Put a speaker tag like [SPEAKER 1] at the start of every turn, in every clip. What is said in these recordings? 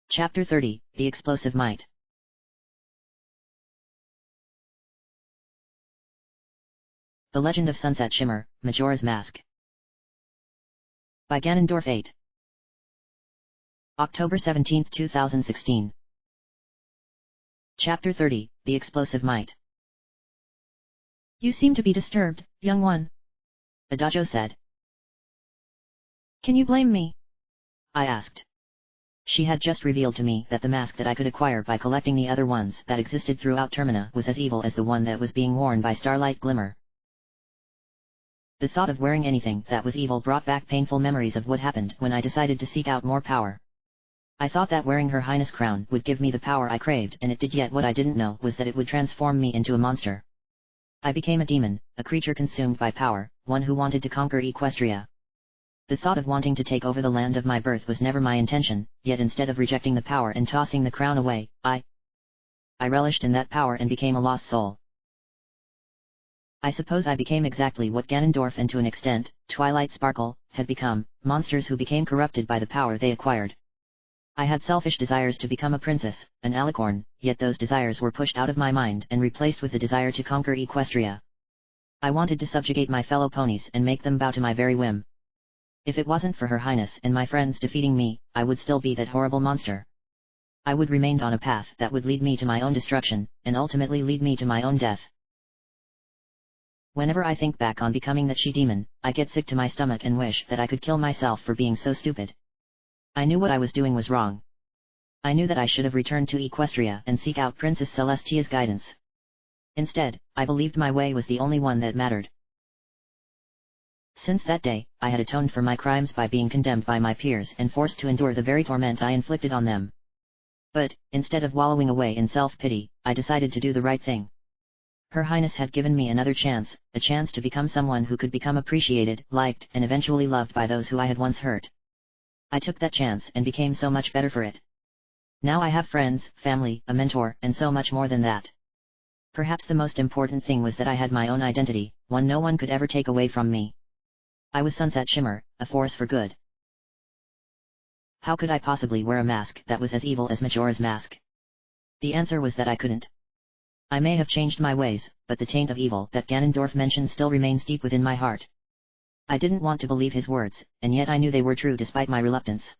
[SPEAKER 1] Chapter 30, The Explosive Might. The Legend of Sunset Shimmer, Majora's Mask. By Ganondorf 8. October 17, 2016. Chapter 30, The Explosive Might.
[SPEAKER 2] You seem to be disturbed, young one.
[SPEAKER 1] Adagio said.
[SPEAKER 2] Can you blame me?
[SPEAKER 1] I asked. She had just revealed to me that the mask that I could acquire by collecting the other ones that existed throughout Termina was as evil as the one that was being worn by Starlight Glimmer. The thought of wearing anything that was evil brought back painful memories of what happened when I decided to seek out more power. I thought that wearing Her Highness' crown would give me the power I craved, and it did, yet what I didn't know was that it would transform me into a monster. I became a demon, a creature consumed by power, one who wanted to conquer Equestria. The thought of wanting to take over the land of my birth was never my intention, yet instead of rejecting the power and tossing the crown away, I relished in that power and became a lost soul. I suppose I became exactly what Ganondorf and to an extent, Twilight Sparkle, had become, monsters who became corrupted by the power they acquired. I had selfish desires to become a princess, an alicorn, yet those desires were pushed out of my mind and replaced with the desire to conquer Equestria. I wanted to subjugate my fellow ponies and make them bow to my very whim. If it wasn't for Her Highness and my friends defeating me, I would still be that horrible monster. I would remain on a path that would lead me to my own destruction, and ultimately lead me to my own death. Whenever I think back on becoming that she-demon, I get sick to my stomach and wish that I could kill myself for being so stupid. I knew what I was doing was wrong. I knew that I should have returned to Equestria and seek out Princess Celestia's guidance. Instead, I believed my way was the only one that mattered. Since that day, I had atoned for my crimes by being condemned by my peers and forced to endure the very torment I inflicted on them. But, instead of wallowing away in self-pity, I decided to do the right thing. Her Highness had given me another chance, a chance to become someone who could become appreciated, liked, and eventually loved by those who I had once hurt. I took that chance and became so much better for it. Now I have friends, family, a mentor, and so much more than that. Perhaps the most important thing was that I had my own identity, one no one could ever take away from me. I was Sunset Shimmer, a force for good. How could I possibly wear a mask that was as evil as Majora's mask? The answer was that I couldn't. I may have changed my ways, but the taint of evil that Ganondorf mentioned still remains deep within my heart. I didn't want to believe his words, and yet I knew they were true despite my reluctance.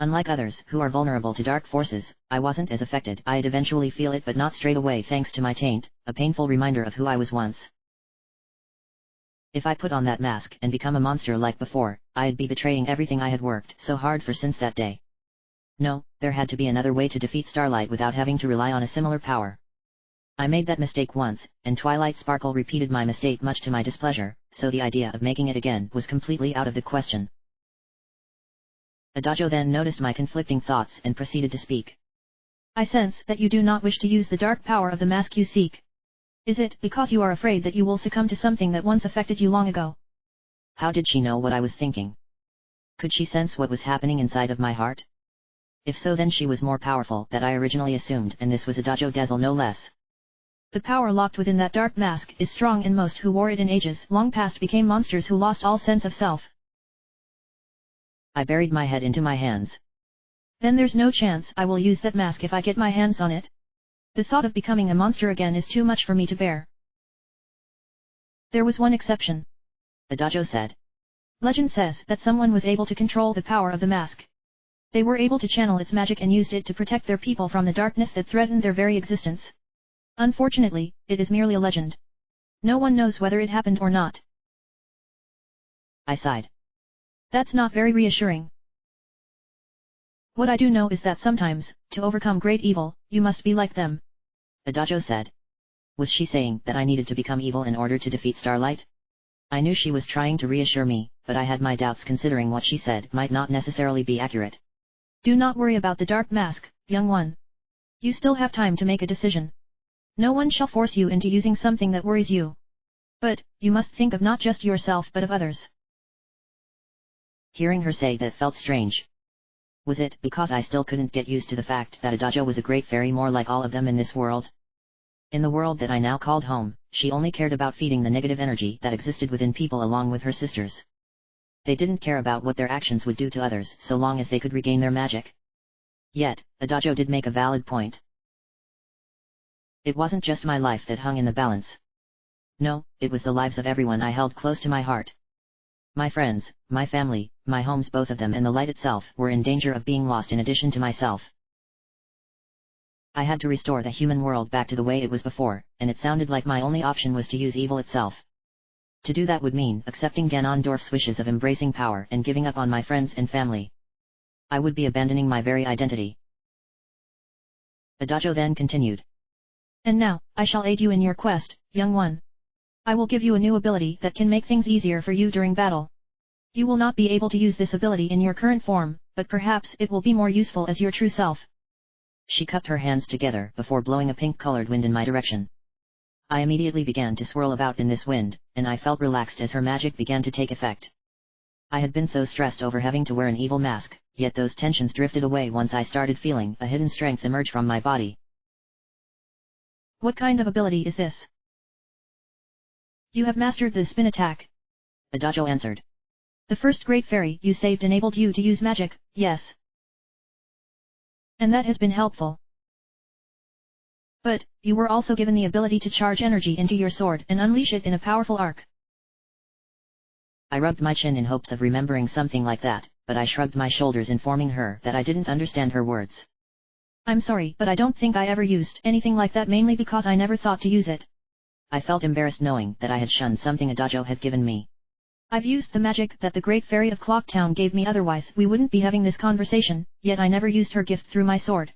[SPEAKER 1] Unlike others who are vulnerable to dark forces, I wasn't as affected. I'd eventually feel it, but not straight away thanks to my taint, a painful reminder of who I was once. If I put on that mask and become a monster like before, I'd be betraying everything I had worked so hard for since that day. No, there had to be another way to defeat Starlight without having to rely on a similar power. I made that mistake once, and Twilight Sparkle repeated my mistake much to my displeasure, so the idea of making it again was completely out of the question. Adagio then noticed my conflicting thoughts and proceeded to speak.
[SPEAKER 2] I sense that you do not wish to use the dark power of the mask you seek. Is it because you are afraid that you will succumb to something that once affected you long ago?
[SPEAKER 1] How did she know what I was thinking? Could she sense what was happening inside of my heart? If so, then she was more powerful than I originally assumed, and this was Adagio Dazzle no less.
[SPEAKER 2] The power locked within that dark mask is strong, and most who wore it in ages long past became monsters who lost all sense of self.
[SPEAKER 1] I buried my head into my hands.
[SPEAKER 2] Then there's no chance I will use that mask if I get my hands on it. The thought of becoming a monster again is too much for me to bear. There was one exception,
[SPEAKER 1] Adagio said.
[SPEAKER 2] Legend says that someone was able to control the power of the mask. They were able to channel its magic and used it to protect their people from the darkness that threatened their very existence. Unfortunately, it is merely a legend. No one knows whether it happened or not.
[SPEAKER 1] I sighed.
[SPEAKER 2] That's not very reassuring. What I do know is that sometimes, to overcome great evil, you must be like them,
[SPEAKER 1] Adagio said. Was she saying that I needed to become evil in order to defeat Starlight? I knew she was trying to reassure me, but I had my doubts considering what she said might not necessarily be accurate.
[SPEAKER 2] Do not worry about the dark mask, young one. You still have time to make a decision. No one shall force you into using something that worries you. But, you must think of not just yourself but of others.
[SPEAKER 1] Hearing her say that felt strange. Was it because I still couldn't get used to the fact that Adagio was a great fairy more like all of them in this world? In the world that I now called home, she only cared about feeding the negative energy that existed within people along with her sisters. They didn't care about what their actions would do to others so long as they could regain their magic. Yet, Adajo did make a valid point. It wasn't just my life that hung in the balance. No, it was the lives of everyone I held close to my heart. My friends, my family, my homes, both of them, and the light itself were in danger of being lost in addition to myself. I had to restore the human world back to the way it was before, and it sounded like my only option was to use evil itself. To do that would mean accepting Ganondorf's wishes of embracing power and giving up on my friends and family. I would be abandoning my very identity. Adajo then continued.
[SPEAKER 2] And now, I shall aid you in your quest, young one. I will give you a new ability that can make things easier for you during battle. You will not be able to use this ability in your current form, but perhaps it will be more useful as your true self.
[SPEAKER 1] She cupped her hands together before blowing a pink-colored wind in my direction. I immediately began to swirl about in this wind, and I felt relaxed as her magic began to take effect. I had been so stressed over having to wear an evil mask, yet those tensions drifted away once I started feeling a hidden strength emerge from my body.
[SPEAKER 2] What kind of ability is this? You have mastered the spin attack.
[SPEAKER 1] Adajo answered.
[SPEAKER 2] The first great fairy you saved enabled you to use magic, yes. And that has been helpful. But, you were also given the ability to charge energy into your sword and unleash it in a powerful arc.
[SPEAKER 1] I rubbed my chin in hopes of remembering something like that, but I shrugged my shoulders, informing her that I didn't understand her words.
[SPEAKER 2] I'm sorry, but I don't think I ever used anything like that, mainly because I never thought to use it.
[SPEAKER 1] I felt embarrassed knowing that I had shunned something Adajo had given me.
[SPEAKER 2] I've used the magic that the Great Fairy of Clocktown gave me, otherwise we wouldn't be having this conversation, yet I never used her gift through my sword.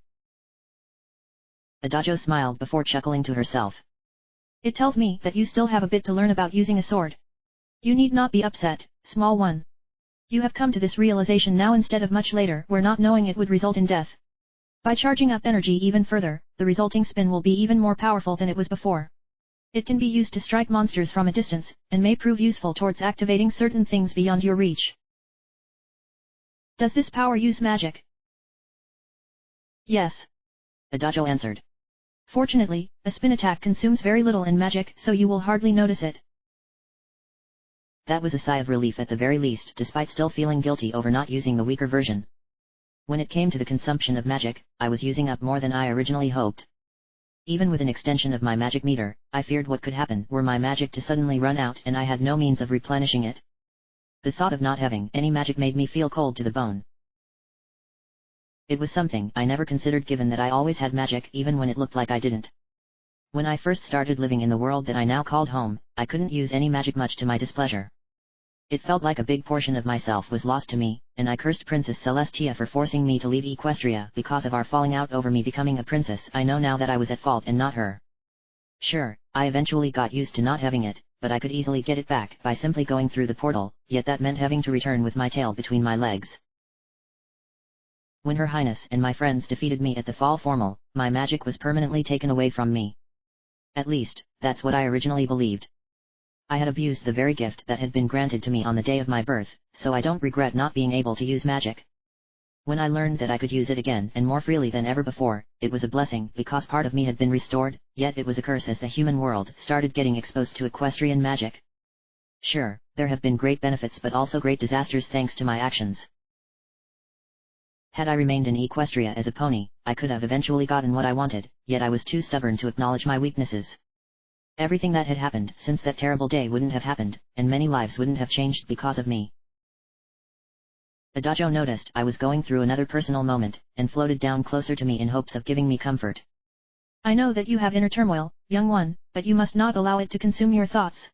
[SPEAKER 1] Adajo smiled before chuckling to herself.
[SPEAKER 2] It tells me that you still have a bit to learn about using a sword. You need not be upset, small one. You have come to this realization now instead of much later, where not knowing it would result in death. By charging up energy even further, the resulting spin will be even more powerful than it was before. It can be used to strike monsters from a distance, and may prove useful towards activating certain things beyond your reach. Does this power use magic? Yes.
[SPEAKER 1] Adajo answered.
[SPEAKER 2] Fortunately, a spin attack consumes very little in magic, so you will hardly notice it.
[SPEAKER 1] That was a sigh of relief at the very least, despite still feeling guilty over not using the weaker version. When it came to the consumption of magic, I was using up more than I originally hoped. Even with an extension of my magic meter, I feared what could happen were my magic to suddenly run out and I had no means of replenishing it. The thought of not having any magic made me feel cold to the bone. It was something I never considered, given that I always had magic even when it looked like I didn't. When I first started living in the world that I now called home, I couldn't use any magic, much to my displeasure. It felt like a big portion of myself was lost to me, and I cursed Princess Celestia for forcing me to leave Equestria because of our falling out over me becoming a princess. I know now that I was at fault and not her. Sure, I eventually got used to not having it, but I could easily get it back by simply going through the portal, yet that meant having to return with my tail between my legs. When Her Highness and my friends defeated me at the Fall Formal, my magic was permanently taken away from me. At least, that's what I originally believed. I had abused the very gift that had been granted to me on the day of my birth, so I don't regret not being able to use magic. When I learned that I could use it again and more freely than ever before, it was a blessing because part of me had been restored, yet it was a curse as the human world started getting exposed to equestrian magic. Sure, there have been great benefits but also great disasters thanks to my actions. Had I remained in Equestria as a pony, I could have eventually gotten what I wanted, yet I was too stubborn to acknowledge my weaknesses. Everything that had happened since that terrible day wouldn't have happened, and many lives wouldn't have changed because of me. Adajo noticed I was going through another personal moment, and floated down closer to me in hopes of giving me comfort.
[SPEAKER 2] I know that you have inner turmoil, young one, but you must not allow it to consume your thoughts.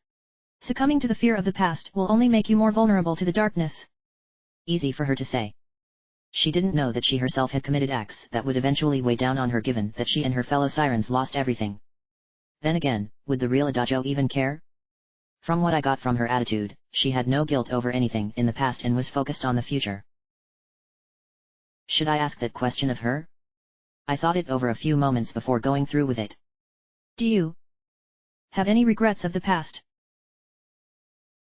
[SPEAKER 2] Succumbing to the fear of the past will only make you more vulnerable to the darkness.
[SPEAKER 1] Easy for her to say. She didn't know that she herself had committed acts that would eventually weigh down on her, given that she and her fellow sirens lost everything. Then again, would the real Adajo even care? From what I got from her attitude, she had no guilt over anything in the past and was focused on the future. Should I ask that question of her? I thought it over a few moments before going through with it.
[SPEAKER 2] Do you have any regrets of the past?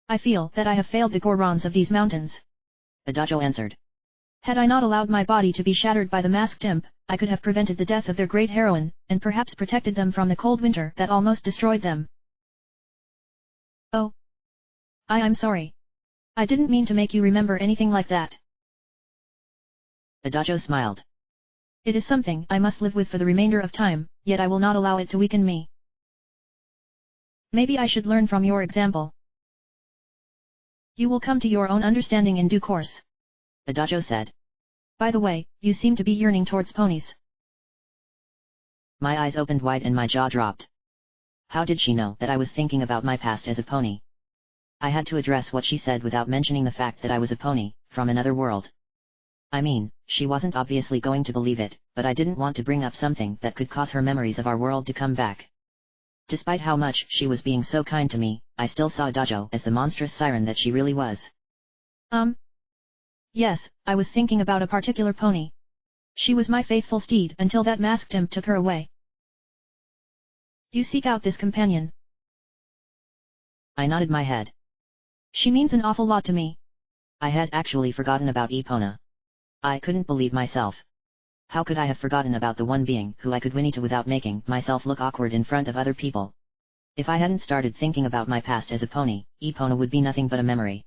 [SPEAKER 2] I feel that I have failed the Gorons of these mountains.
[SPEAKER 1] Adajo answered.
[SPEAKER 2] Had I not allowed my body to be shattered by the masked imp, I could have prevented the death of their great heroine, and perhaps protected them from the cold winter that almost destroyed them. Oh. I'm sorry. I didn't mean to make you remember anything like that.
[SPEAKER 1] Adajo smiled.
[SPEAKER 2] It is something I must live with for the remainder of time, yet I will not allow it to weaken me. Maybe I should learn from your example. You will come to your own understanding in due course.
[SPEAKER 1] Adagio said.
[SPEAKER 2] By the way, you seem to be yearning towards ponies.
[SPEAKER 1] My eyes opened wide and my jaw dropped. How did she know that I was thinking about my past as a pony? I had to address what she said without mentioning the fact that I was a pony, from another world. I mean, she wasn't obviously going to believe it, but I didn't want to bring up something that could cause her memories of our world to come back. Despite how much she was being so kind to me, I still saw Adagio as the monstrous siren that she really was.
[SPEAKER 2] Yes, I was thinking about a particular pony. She was my faithful steed until that masked imp took her away. You seek out this companion.
[SPEAKER 1] I nodded my head.
[SPEAKER 2] She means an awful lot to me.
[SPEAKER 1] I had actually forgotten about Epona. I couldn't believe myself. How could I have forgotten about the one being who I could whinny to without making myself look awkward in front of other people? If I hadn't started thinking about my past as a pony, Epona would be nothing but a memory.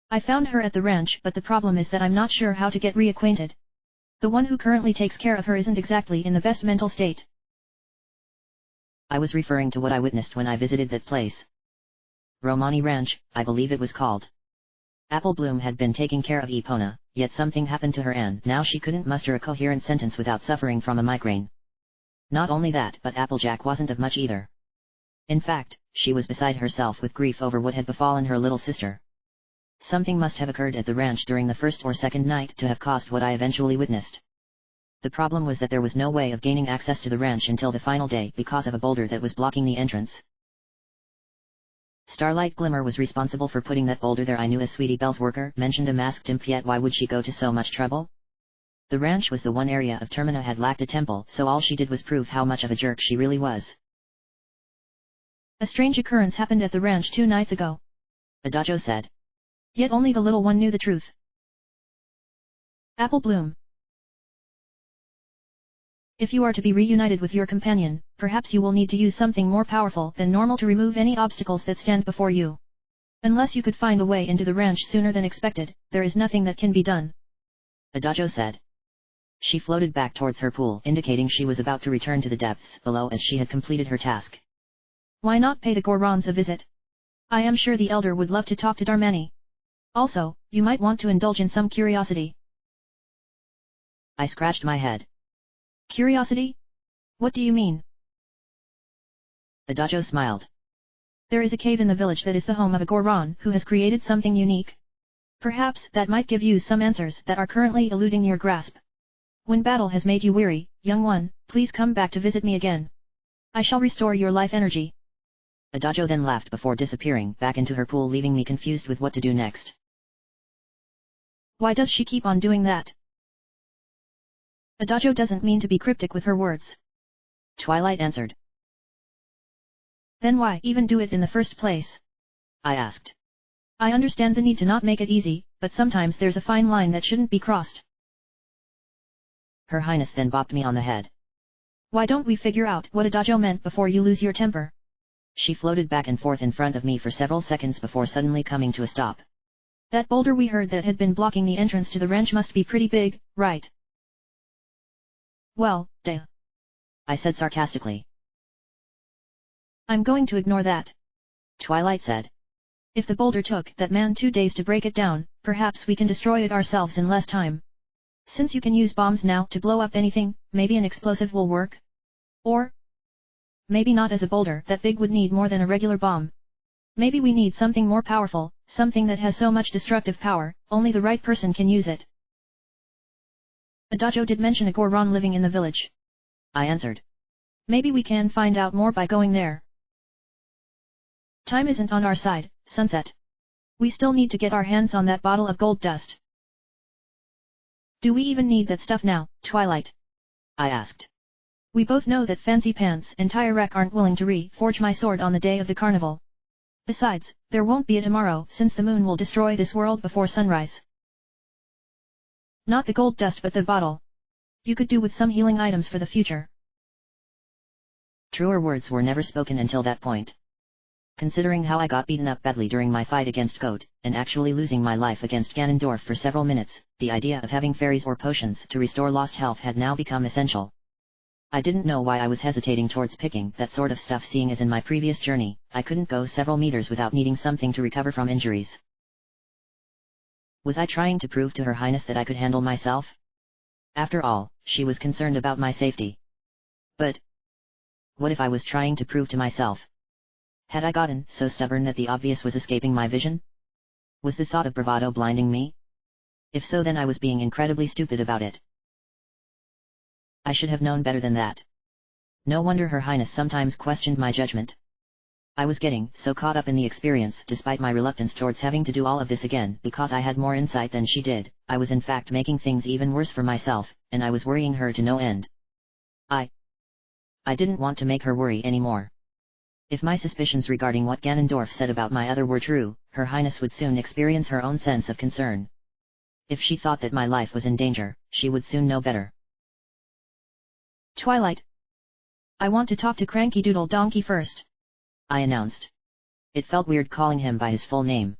[SPEAKER 2] I found her at the ranch, but the problem is that I'm not sure how to get reacquainted. The one who currently takes care of her isn't exactly in the best mental state.
[SPEAKER 1] I was referring to what I witnessed when I visited that place. Romani Ranch, I believe it was called. Apple Bloom had been taking care of Epona, yet something happened to her and now she couldn't muster a coherent sentence without suffering from a migraine. Not only that, but Applejack wasn't of much either. In fact, she was beside herself with grief over what had befallen her little sister. Something must have occurred at the ranch during the first or second night to have caused what I eventually witnessed. The problem was that there was no way of gaining access to the ranch until the final day because of a boulder that was blocking the entrance. Starlight Glimmer was responsible for putting that boulder there. I knew as Sweetie Belle's worker mentioned a masked imp, yet why would she go to so much trouble? The ranch was the one area of Termina had lacked a temple, so all she did was prove how much of a jerk she really was.
[SPEAKER 2] A strange occurrence happened at the ranch 2 nights ago.
[SPEAKER 1] Adagio said.
[SPEAKER 2] Yet only the little one knew the truth. Apple Bloom. If you are to be reunited with your companion, perhaps you will need to use something more powerful than normal to remove any obstacles that stand before you. Unless you could find a way into the ranch sooner than expected, there is nothing that can be done.
[SPEAKER 1] Adagio said. She floated back towards her pool, indicating she was about to return to the depths below as she had completed her task.
[SPEAKER 2] Why not pay the Gorons a visit? I am sure the elder would love to talk to Darmani. Also, you might want to indulge in some curiosity.
[SPEAKER 1] I scratched my head.
[SPEAKER 2] Curiosity? What do you mean?
[SPEAKER 1] Adagio smiled.
[SPEAKER 2] There is a cave in the village that is the home of a Goron who has created something unique. Perhaps that might give you some answers that are currently eluding your grasp. When battle has made you weary, young one, please come back to visit me again. I shall restore your life energy.
[SPEAKER 1] Adagio then laughed before disappearing back into her pool, leaving me confused with what to do next.
[SPEAKER 2] Why does she keep on doing that? Adagio doesn't mean to be cryptic with her words.
[SPEAKER 1] Twilight answered.
[SPEAKER 2] Then why even do it in the first place?
[SPEAKER 1] I asked.
[SPEAKER 2] I understand the need to not make it easy, but sometimes there's a fine line that shouldn't be crossed.
[SPEAKER 1] Her Highness then bopped me on the head.
[SPEAKER 2] Why don't we figure out what Adagio meant before you lose your temper?
[SPEAKER 1] She floated back and forth in front of me for several seconds before suddenly coming to a stop.
[SPEAKER 2] That boulder we heard that had been blocking the entrance to the ranch must be pretty big, right? Well, duh.
[SPEAKER 1] I said sarcastically.
[SPEAKER 2] I'm going to ignore that.
[SPEAKER 1] Twilight said.
[SPEAKER 2] If the boulder took that man 2 days to break it down, perhaps we can destroy it ourselves in less time. Since you can use bombs now to blow up anything, maybe an explosive will work? Or? Maybe not as a boulder that big would need more than a regular bomb. Maybe we need something more powerful, something that has so much destructive power, only the right person can use it. Adagio did mention a Goron living in the village.
[SPEAKER 1] I answered.
[SPEAKER 2] Maybe we can find out more by going there. Time isn't on our side, Sunset. We still need to get our hands on that bottle of gold dust. Do we even need that stuff now, Twilight?
[SPEAKER 1] I asked.
[SPEAKER 2] We both know that Fancy Pants and Tyrek aren't willing to reforge my sword on the day of the carnival. Besides, there won't be a tomorrow since the moon will destroy this world before sunrise. Not the gold dust but the bottle. You could do with some healing items for the future.
[SPEAKER 1] Truer words were never spoken until that point. Considering how I got beaten up badly during my fight against Goat, and actually losing my life against Ganondorf for several minutes, the idea of having fairies or potions to restore lost health had now become essential. I didn't know why I was hesitating towards picking that sort of stuff, seeing as in my previous journey, I couldn't go several meters without needing something to recover from injuries. Was I trying to prove to Her Highness that I could handle myself? After all, she was concerned about my safety. But what if I was trying to prove to myself? Had I gotten so stubborn that the obvious was escaping my vision? Was the thought of bravado blinding me? If so, then I was being incredibly stupid about it. I should have known better than that. No wonder Her Highness sometimes questioned my judgment. I was getting so caught up in the experience despite my reluctance towards having to do all of this again because I had more insight than she did. I was in fact making things even worse for myself, and I was worrying her to no end. I didn't want to make her worry anymore. If my suspicions regarding what Ganondorf said about my other were true, Her Highness would soon experience her own sense of concern. If she thought that my life was in danger, she would soon know better.
[SPEAKER 2] Twilight. I want to talk to Cranky Doodle Donkey first,
[SPEAKER 1] I announced. It felt weird calling him by his full name.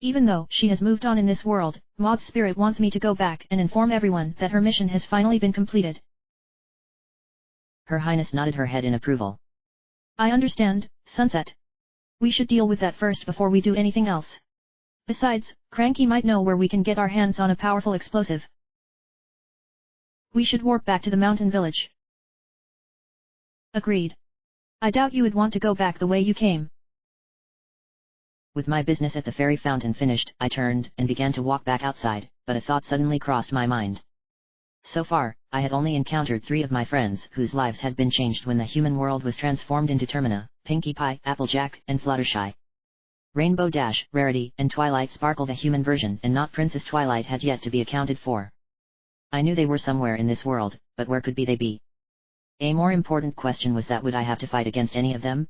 [SPEAKER 2] Even though she has moved on in this world, Maud's spirit wants me to go back and inform everyone that her mission has finally been completed.
[SPEAKER 1] Her Highness nodded her head in approval.
[SPEAKER 2] I understand, Sunset. We should deal with that first before we do anything else. Besides, Cranky might know where we can get our hands on a powerful explosive. We should warp back to the mountain village. Agreed. I doubt you would want to go back the way you came.
[SPEAKER 1] With my business at the fairy fountain finished, I turned and began to walk back outside, but a thought suddenly crossed my mind. So far, I had only encountered 3 of my friends whose lives had been changed when the human world was transformed into Termina: Pinkie Pie, Applejack, and Fluttershy. Rainbow Dash, Rarity, and Twilight Sparkle, the human version, and not Princess Twilight, had yet to be accounted for. I knew they were somewhere in this world, but where could they be? A more important question was that would I have to fight against any of them?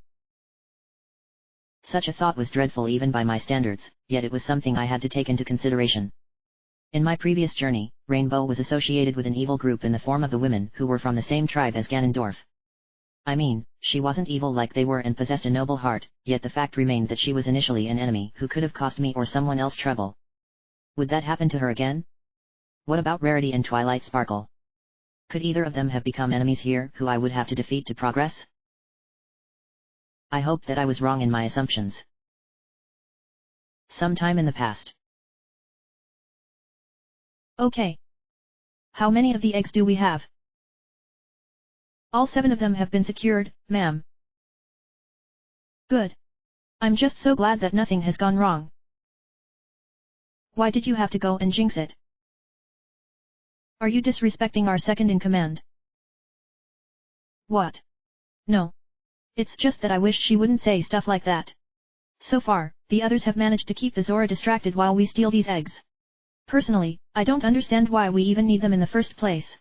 [SPEAKER 1] Such a thought was dreadful even by my standards, yet it was something I had to take into consideration. In my previous journey, Rainbow was associated with an evil group in the form of the women who were from the same tribe as Ganondorf. I mean, she wasn't evil like they were and possessed a noble heart, yet the fact remained that she was initially an enemy who could have cost me or someone else trouble. Would that happen to her again? What about Rarity and Twilight Sparkle? Could either of them have become enemies here who I would have to defeat to progress? I hoped that I was wrong in my assumptions. Sometime in the past.
[SPEAKER 2] Okay. How many of the eggs do we have? All 7 of them have been secured, ma'am. Good. I'm just so glad that nothing has gone wrong. Why did you have to go and jinx it? Are you disrespecting our second in command? What? No. It's just that I wished she wouldn't say stuff like that. So far, the others have managed to keep the Zora distracted while we steal these eggs. Personally, I don't understand why we even need them in the first place.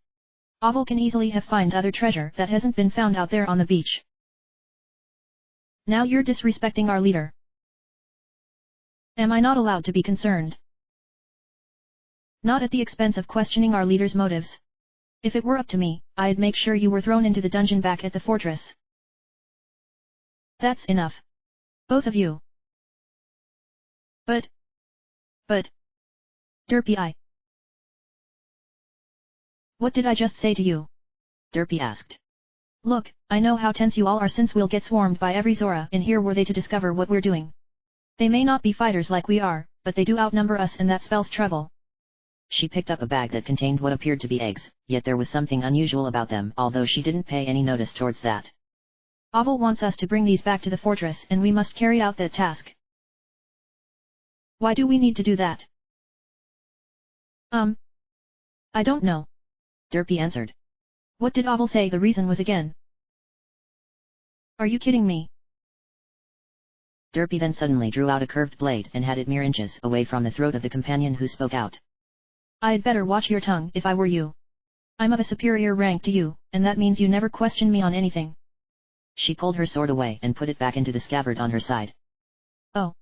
[SPEAKER 2] Oval can easily have found other treasure that hasn't been found out there on the beach. Now you're disrespecting our leader. Am I not allowed to be concerned? Not at the expense of questioning our leader's motives. If it were up to me, I'd make sure you were thrown into the dungeon back at the fortress. That's enough. Both of you. But. Derpy Eye. What did I just say to you?
[SPEAKER 1] Derpy asked.
[SPEAKER 2] Look, I know how tense you all are since we'll get swarmed by every Zora in here were they to discover what we're doing. They may not be fighters like we are, but they do outnumber us and that spells trouble.
[SPEAKER 1] She picked up a bag that contained what appeared to be eggs, yet there was something unusual about them, although she didn't pay any notice towards that.
[SPEAKER 2] Oval wants us to bring these back to the fortress and we must carry out that task. Why do we need to do that? I don't know.
[SPEAKER 1] Derpy answered.
[SPEAKER 2] What did Oval say the reason was again? Are you kidding me?
[SPEAKER 1] Derpy then suddenly drew out a curved blade and had it mere inches away from the throat of the companion who spoke out.
[SPEAKER 2] I'd better watch your tongue if I were you. I'm of a superior rank to you, and that means you never question me on anything.
[SPEAKER 1] She pulled her sword away and put it back into the scabbard on her side.
[SPEAKER 2] Oh.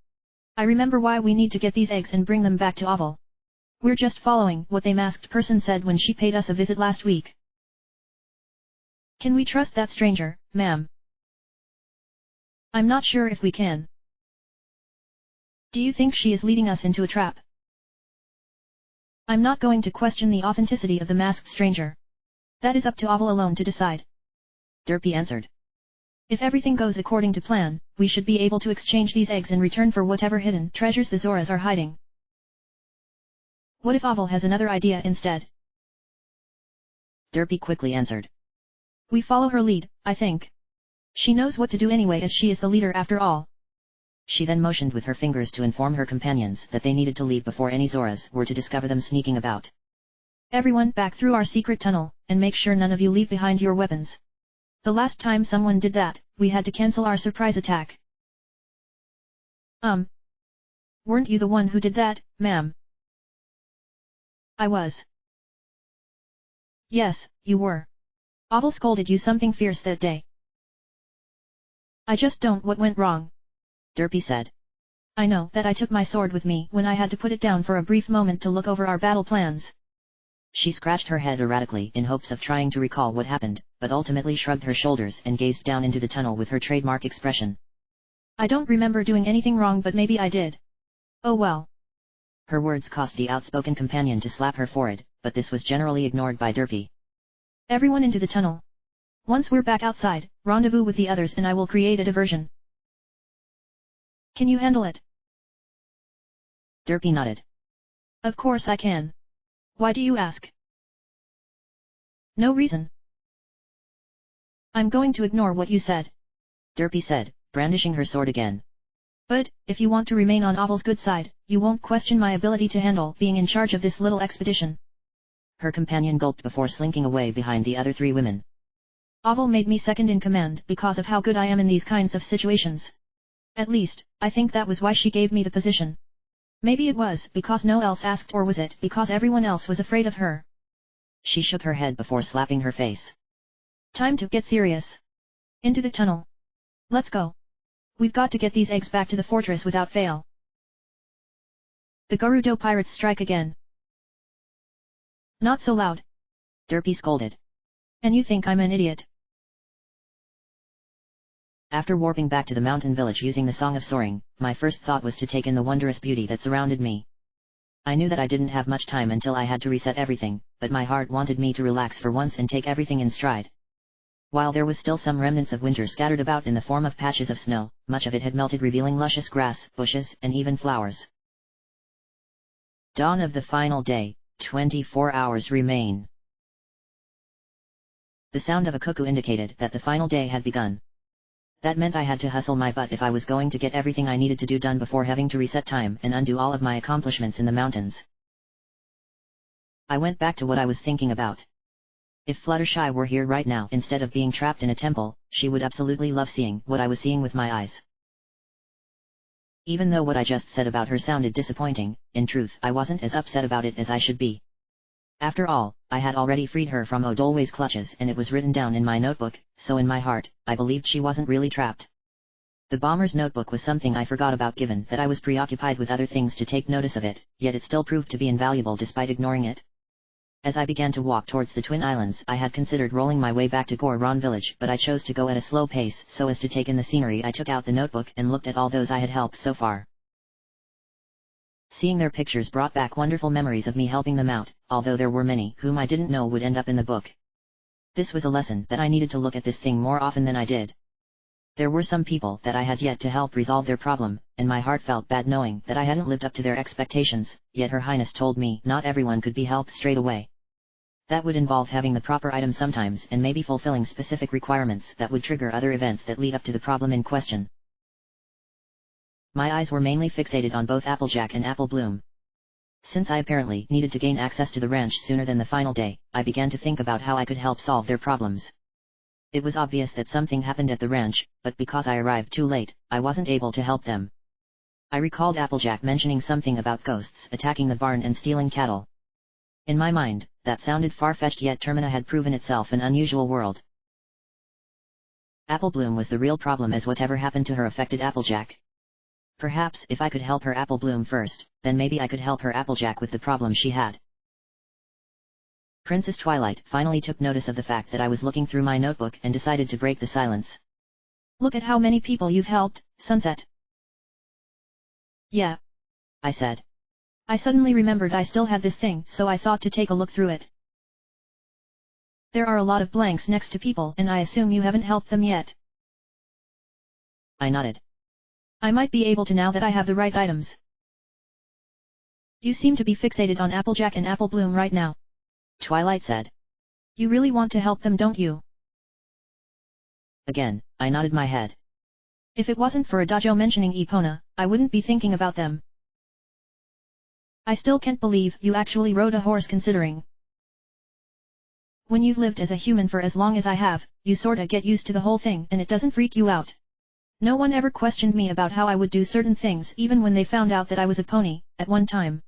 [SPEAKER 2] I remember why we need to get these eggs and bring them back to Oval. We're just following what the masked person said when she paid us a visit last week. Can we trust that stranger, ma'am? I'm not sure if we can. Do you think she is leading us into a trap? I'm not going to question the authenticity of the masked stranger. That is up to Oval alone to decide.
[SPEAKER 1] Derpy answered.
[SPEAKER 2] If everything goes according to plan, we should be able to exchange these eggs in return for whatever hidden treasures the Zoras are hiding. What if Oval has another idea instead?
[SPEAKER 1] Derpy quickly answered.
[SPEAKER 2] We follow her lead, I think. She knows what to do anyway as she is the leader after all.
[SPEAKER 1] She then motioned with her fingers to inform her companions that they needed to leave before any Zoras were to discover them sneaking about.
[SPEAKER 2] Everyone back through our secret tunnel, and make sure none of you leave behind your weapons. The last time someone did that, we had to cancel our surprise attack. Weren't you the one who did that, ma'am? I was. Yes, you were. Oval scolded you something fierce that day. I just don't what went wrong.
[SPEAKER 1] Derpy said.
[SPEAKER 2] I know that I took my sword with me when I had to put it down for a brief moment to look over our battle plans.
[SPEAKER 1] She scratched her head erratically in hopes of trying to recall what happened, but ultimately shrugged her shoulders and gazed down into the tunnel with her trademark expression.
[SPEAKER 2] I don't remember doing anything wrong, but maybe I did. Oh well.
[SPEAKER 1] Her words caused the outspoken companion to slap her forehead, but this was generally ignored by Derpy.
[SPEAKER 2] Everyone into the tunnel. Once we're back outside, rendezvous with the others and I will create a diversion. Can you handle it?
[SPEAKER 1] Derpy nodded.
[SPEAKER 2] Of course I can. Why do you ask? No reason. I'm going to ignore what you said.
[SPEAKER 1] Derpy said, brandishing her sword again.
[SPEAKER 2] But, if you want to remain on Oval's good side, you won't question my ability to handle being in charge of this little expedition.
[SPEAKER 1] Her companion gulped before slinking away behind the other three women.
[SPEAKER 2] Oval made me second in command because of how good I am in these kinds of situations. At least, I think that was why she gave me the position. Maybe it was because no one else asked, or was it because everyone else was afraid of her?
[SPEAKER 1] She shook her head before slapping her face.
[SPEAKER 2] Time to get serious. Into the tunnel. Let's go. We've got to get these eggs back to the fortress without fail. The Gerudo pirates strike again. Not so loud.
[SPEAKER 1] Derpy scolded.
[SPEAKER 2] And you think I'm an idiot?
[SPEAKER 1] After warping back to the mountain village using the Song of Soaring, my first thought was to take in the wondrous beauty that surrounded me. I knew that I didn't have much time until I had to reset everything, but my heart wanted me to relax for once and take everything in stride. While there was still some remnants of winter scattered about in the form of patches of snow, much of it had melted, revealing luscious grass, bushes, and even flowers. Dawn of the final day, 24 hours remain. The sound of a cuckoo indicated that the final day had begun. That meant I had to hustle my butt if I was going to get everything I needed to do done before having to reset time and undo all of my accomplishments in the mountains. I went back to what I was thinking about. If Fluttershy were here right now instead of being trapped in a temple, she would absolutely love seeing what I was seeing with my eyes. Even though what I just said about her sounded disappointing, in truth I wasn't as upset about it as I should be. After all, I had already freed her from Odolway's clutches and it was written down in my notebook, so in my heart, I believed she wasn't really trapped. The bomber's notebook was something I forgot about given that I was preoccupied with other things to take notice of it, yet it still proved to be invaluable despite ignoring it. As I began to walk towards the Twin Islands, I had considered rolling my way back to Goron village, but I chose to go at a slow pace so as to take in the scenery. I took out the notebook and looked at all those I had helped so far. Seeing their pictures brought back wonderful memories of me helping them out, although there were many whom I didn't know would end up in the book. This was a lesson that I needed to look at this thing more often than I did. There were some people that I had yet to help resolve their problem, and my heart felt bad knowing that I hadn't lived up to their expectations, yet Her Highness told me not everyone could be helped straight away. That would involve having the proper items sometimes and maybe fulfilling specific requirements that would trigger other events that lead up to the problem in question. My eyes were mainly fixated on both Applejack and Apple Bloom. Since I apparently needed to gain access to the ranch sooner than the final day, I began to think about how I could help solve their problems. It was obvious that something happened at the ranch, but because I arrived too late, I wasn't able to help them. I recalled Applejack mentioning something about ghosts attacking the barn and stealing cattle. In my mind, that sounded far-fetched, yet Termina had proven itself an unusual world. Apple Bloom was the real problem, as whatever happened to her affected Applejack. Perhaps if I could help her Apple Bloom first, then maybe I could help her Applejack with the problem she had. Princess Twilight finally took notice of the fact that I was looking through my notebook and decided to break the silence.
[SPEAKER 2] Look at how many people you've helped, Sunset. Yeah.
[SPEAKER 1] I said.
[SPEAKER 2] I suddenly remembered I still had this thing, so I thought to take a look through it. There are a lot of blanks next to people and I assume you haven't helped them yet.
[SPEAKER 1] I nodded.
[SPEAKER 2] I might be able to now that I have the right items. You seem to be fixated on Applejack and Apple Bloom right now.
[SPEAKER 1] Twilight said.
[SPEAKER 2] You really want to help them, don't you?
[SPEAKER 1] Again, I nodded my head.
[SPEAKER 2] If it wasn't for a dojo mentioning Epona, I wouldn't be thinking about them. I still can't believe you actually rode a horse considering. When you've lived as a human for as long as I have, you sorta get used to the whole thing and it doesn't freak you out. No one ever questioned me about how I would do certain things even when they found out that I was a pony, at one time.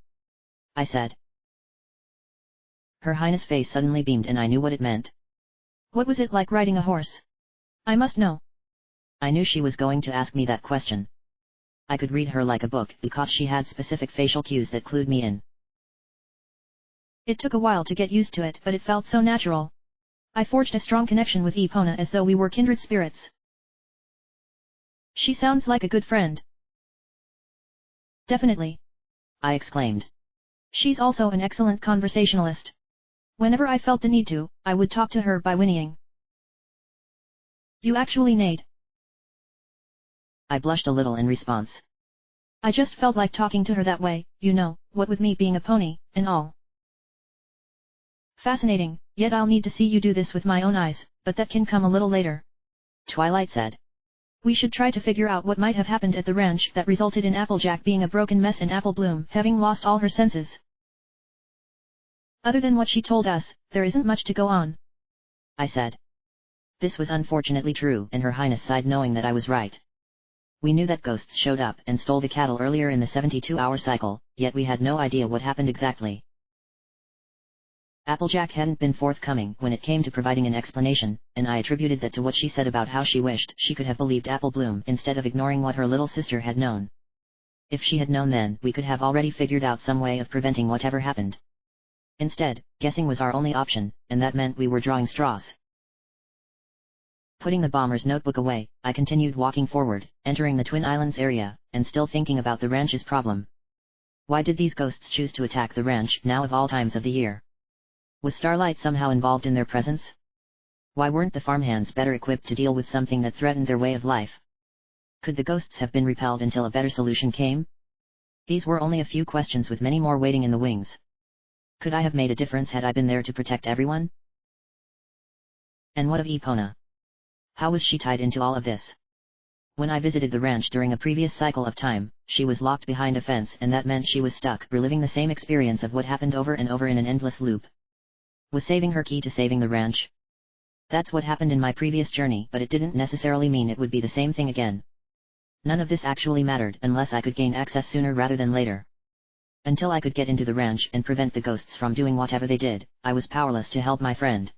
[SPEAKER 1] I said. Her Highness' face suddenly beamed and I knew what it meant.
[SPEAKER 2] What was it like riding a horse? I must know.
[SPEAKER 1] I knew she was going to ask me that question. I could read her like a book because she had specific facial cues that clued me in.
[SPEAKER 2] It took a while to get used to it, but it felt so natural. I forged a strong connection with Epona as though we were kindred spirits. She sounds like a good friend. Definitely.
[SPEAKER 1] I exclaimed.
[SPEAKER 2] She's also an excellent conversationalist. Whenever I felt the need to, I would talk to her by whinnying. You actually neighed.
[SPEAKER 1] I blushed a little in response.
[SPEAKER 2] I just felt like talking to her that way, you know, what with me being a pony, and all. Fascinating, yet I'll need to see you do this with my own eyes, but that can come a little later.
[SPEAKER 1] Twilight said.
[SPEAKER 2] We should try to figure out what might have happened at the ranch that resulted in Applejack being a broken mess and Apple Bloom having lost all her senses. Other than what she told us, there isn't much to go on.
[SPEAKER 1] I said. This was unfortunately true, and Her Highness sighed knowing that I was right. We knew that ghosts showed up and stole the cattle earlier in the 72-hour cycle, yet we had no idea what happened exactly. Applejack hadn't been forthcoming when it came to providing an explanation, and I attributed that to what she said about how she wished she could have believed Apple Bloom instead of ignoring what her little sister had known. If she had known then, we could have already figured out some way of preventing whatever happened. Instead, guessing was our only option, and that meant we were drawing straws. Putting the bomber's notebook away, I continued walking forward, entering the Twin Islands area, and still thinking about the ranch's problem. Why did these ghosts choose to attack the ranch now of all times of the year? Was Starlight somehow involved in their presence? Why weren't the farmhands better equipped to deal with something that threatened their way of life? Could the ghosts have been repelled until a better solution came? These were only a few questions with many more waiting in the wings. Could I have made a difference had I been there to protect everyone? And what of Epona? How was she tied into all of this? When I visited the ranch during a previous cycle of time, she was locked behind a fence and that meant she was stuck reliving the same experience of what happened over and over in an endless loop. Was saving her key to saving the ranch? That's what happened in my previous journey, but it didn't necessarily mean it would be the same thing again. None of this actually mattered unless I could gain access sooner rather than later. Until I could get into the ranch and prevent the ghosts from doing whatever they did, I was powerless to help my friend.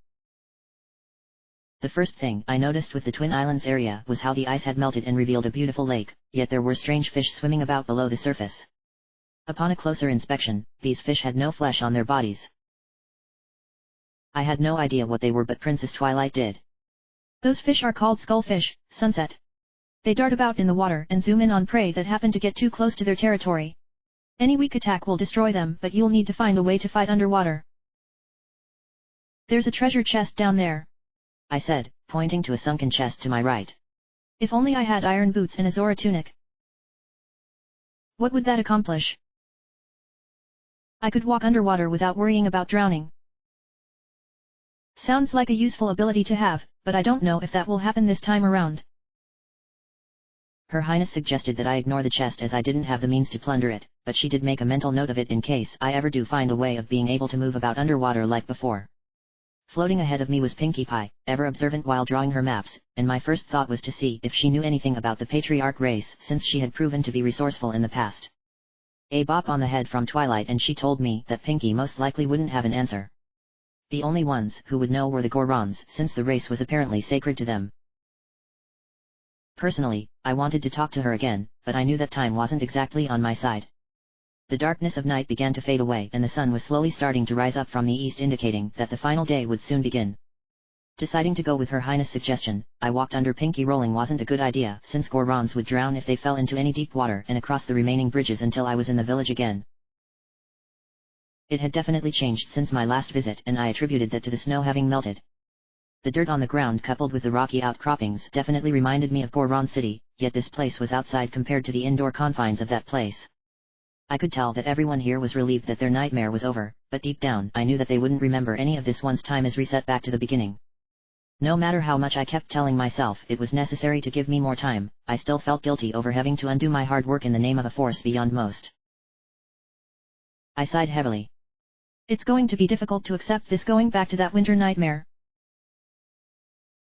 [SPEAKER 1] The first thing I noticed with the Twin Islands area was how the ice had melted and revealed a beautiful lake, yet there were strange fish swimming about below the surface. Upon a closer inspection, these fish had no flesh on their bodies. I had no idea what they were, but Princess Twilight did.
[SPEAKER 2] Those fish are called skullfish, Sunset. They dart about in the water and zoom in on prey that happen to get too close to their territory. Any weak attack will destroy them, but you'll need to find a way to fight underwater. There's a treasure chest down there, I said, pointing to a sunken chest to my right. If only I had iron boots and a Zora tunic. What would that accomplish? I could walk underwater without worrying about drowning. Sounds like a useful ability to have, but I don't know if that will happen this time around.
[SPEAKER 1] Her Highness suggested that I ignore the chest as I didn't have the means to plunder it, but she did make a mental note of it in case I ever do find a way of being able to move about underwater like before. Floating ahead of me was Pinkie Pie, ever observant while drawing her maps, and my first thought was to see if she knew anything about the patriarch race since she had proven to be resourceful in the past. A bop on the head from Twilight and she told me that Pinkie most likely wouldn't have an answer. The only ones who would know were the Gorons since the race was apparently sacred to them. Personally, I wanted to talk to her again, but I knew that time wasn't exactly on my side. The darkness of night began to fade away and the sun was slowly starting to rise up from the east, indicating that the final day would soon begin. Deciding to go with Her Highness' suggestion, I walked under. Pinky rolling wasn't a good idea since Gorons would drown if they fell into any deep water, and across the remaining bridges until I was in the village again. It had definitely changed since my last visit, and I attributed that to the snow having melted. The dirt on the ground coupled with the rocky outcroppings definitely reminded me of Goron City, yet this place was outside compared to the indoor confines of that place. I could tell that everyone here was relieved that their nightmare was over, but deep down I knew that they wouldn't remember any of this once time is reset back to the beginning. No matter how much I kept telling myself it was necessary to give me more time, I still felt guilty over having to undo my hard work in the name of a force beyond most. I sighed heavily.
[SPEAKER 2] It's going to be difficult to accept this going back to that winter nightmare.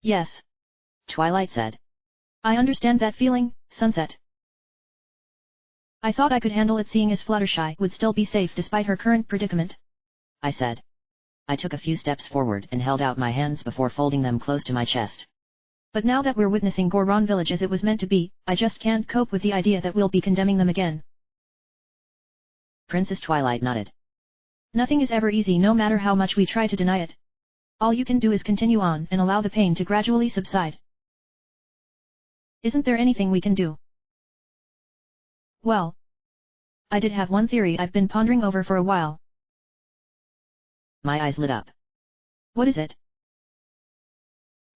[SPEAKER 1] Yes. Twilight said.
[SPEAKER 2] I understand that feeling, Sunset. I thought I could handle it seeing as Fluttershy would still be safe despite her current predicament.
[SPEAKER 1] I said. I took a few steps forward and held out my hands before folding them close to my chest.
[SPEAKER 2] But now that we're witnessing Goron Village as it was meant to be, I just can't cope with the idea that we'll be condemning them again.
[SPEAKER 1] Princess Twilight nodded.
[SPEAKER 2] Nothing is ever easy no matter how much we try to deny it. All you can do is continue on and allow the pain to gradually subside. Isn't there anything we can do? Well, I did have one theory I've been pondering over for a while.
[SPEAKER 1] My eyes lit up.
[SPEAKER 2] What is it?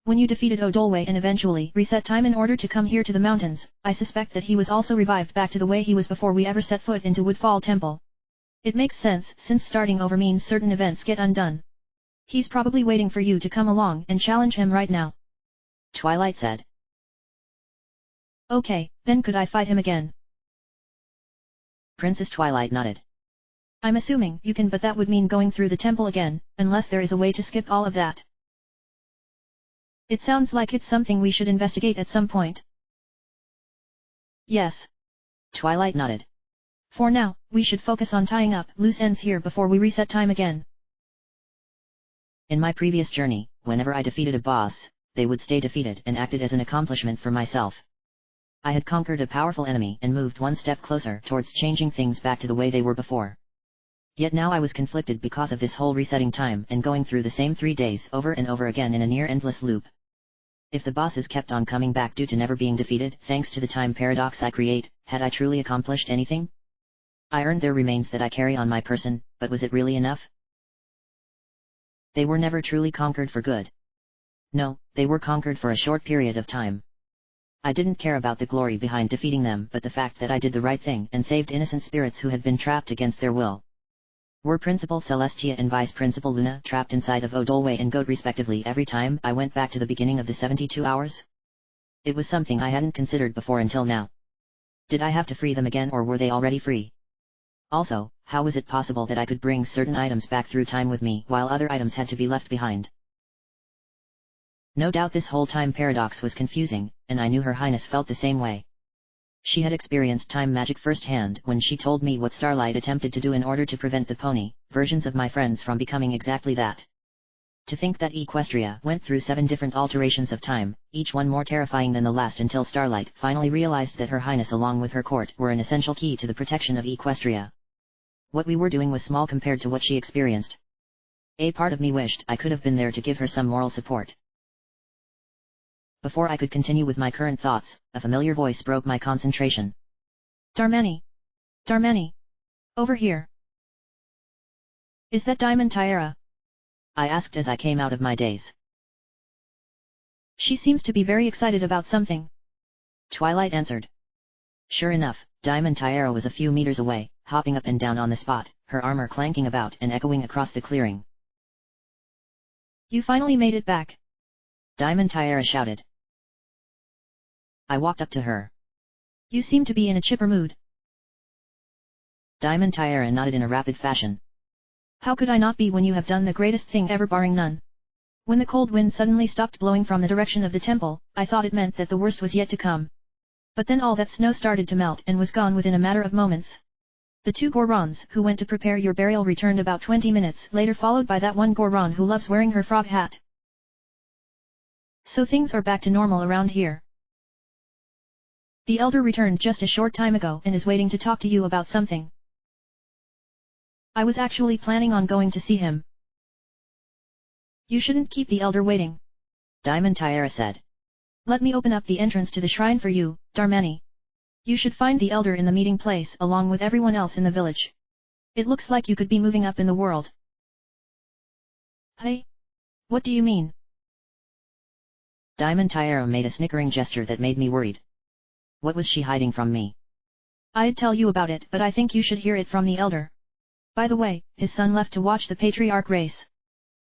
[SPEAKER 2] When you defeated Odolway and eventually reset time in order to come here to the mountains, I suspect that he was also revived back to the way he was before we ever set foot into Woodfall Temple. It makes sense since starting over means certain events get undone. He's probably waiting for you to come along and challenge him right now.
[SPEAKER 1] Twilight said.
[SPEAKER 2] Okay, then could I fight him again?
[SPEAKER 1] Princess Twilight nodded.
[SPEAKER 2] I'm assuming you can, but that would mean going through the temple again, unless there is a way to skip all of that. It sounds like it's something we should investigate at some point.
[SPEAKER 1] Yes. Twilight nodded.
[SPEAKER 2] For now, we should focus on tying up loose ends here before we reset time again.
[SPEAKER 1] In my previous journey, whenever I defeated a boss, they would stay defeated and acted as an accomplishment for myself. I had conquered a powerful enemy and moved one step closer towards changing things back to the way they were before. Yet now I was conflicted because of this whole resetting time and going through the same 3 days over and over again in a near-endless loop. If the bosses kept on coming back due to never being defeated thanks to the time paradox I create, had I truly accomplished anything? I earned their remains that I carry on my person, but was it really enough? They were never truly conquered for good. No, they were conquered for a short period of time. I didn't care about the glory behind defeating them but the fact that I did the right thing and saved innocent spirits who had been trapped against their will. Were Principal Celestia and Vice Principal Luna trapped inside of Odolway and Goat respectively every time I went back to the beginning of the 72 hours? It was something I hadn't considered before until now. Did I have to free them again or were they already free? Also, how was it possible that I could bring certain items back through time with me while other items had to be left behind? No doubt this whole time paradox was confusing, and I knew Her Highness felt the same way. She had experienced time magic firsthand when she told me what Starlight attempted to do in order to prevent the pony versions of my friends from becoming exactly that. To think that Equestria went through 7 different alterations of time, each one more terrifying than the last until Starlight finally realized that Her Highness along with her court were an essential key to the protection of Equestria. What we were doing was small compared to what she experienced. A part of me wished I could have been there to give her some moral support. Before I could continue with my current thoughts, a familiar voice broke my concentration.
[SPEAKER 2] Darmani! Darmani! Over here! Is that Diamond Tiara?
[SPEAKER 1] I asked as I came out of my daze.
[SPEAKER 2] She seems to be very excited about something.
[SPEAKER 1] Twilight answered. Sure enough, Diamond Tiara was a few meters away, hopping up and down on the spot, her armor clanking about and echoing across the clearing.
[SPEAKER 2] You finally made it back!
[SPEAKER 1] Diamond Tiara shouted. I walked up to her.
[SPEAKER 2] You seem to be in a chipper mood.
[SPEAKER 1] Diamond Tiara nodded in a rapid fashion.
[SPEAKER 2] How could I not be when you have done the greatest thing ever barring none? When the cold wind suddenly stopped blowing from the direction of the temple, I thought it meant that the worst was yet to come. But then all that snow started to melt and was gone within a matter of moments. The 2 Gorons who went to prepare your burial returned about 20 minutes later, followed by that one Goron who loves wearing her frog hat. So things are back to normal around here. The elder returned just a short time ago and is waiting to talk to you about something. I was actually planning on going to see him. You shouldn't keep the elder waiting.
[SPEAKER 1] Diamond Tiara said.
[SPEAKER 2] Let me open up the entrance to the shrine for you, Darmani. You should find the elder in the meeting place along with everyone else in the village. It looks like you could be moving up in the world. Hey? What do you mean?
[SPEAKER 1] Diamond Tiara made a snickering gesture that made me worried. What was she hiding from me?
[SPEAKER 2] I'd tell you about it, but I think you should hear it from the elder. By the way, his son left to watch the patriarch race.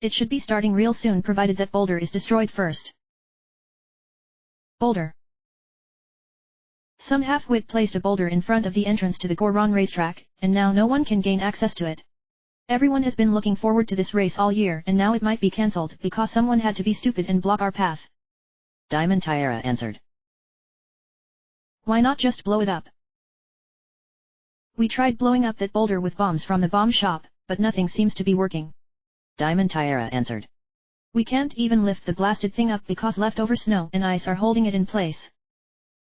[SPEAKER 2] It should be starting real soon provided that boulder is destroyed first. Boulder. Some half-wit placed a boulder in front of the entrance to the Goron racetrack, and now no one can gain access to it. Everyone has been looking forward to this race all year and now it might be cancelled because someone had to be stupid and block our path.
[SPEAKER 1] Diamond Tiara answered.
[SPEAKER 2] Why not just blow it up? We tried blowing up that boulder with bombs from the bomb shop, but nothing seems to be working.
[SPEAKER 1] Diamond Tiara answered.
[SPEAKER 2] We can't even lift the blasted thing up because leftover snow and ice are holding it in place.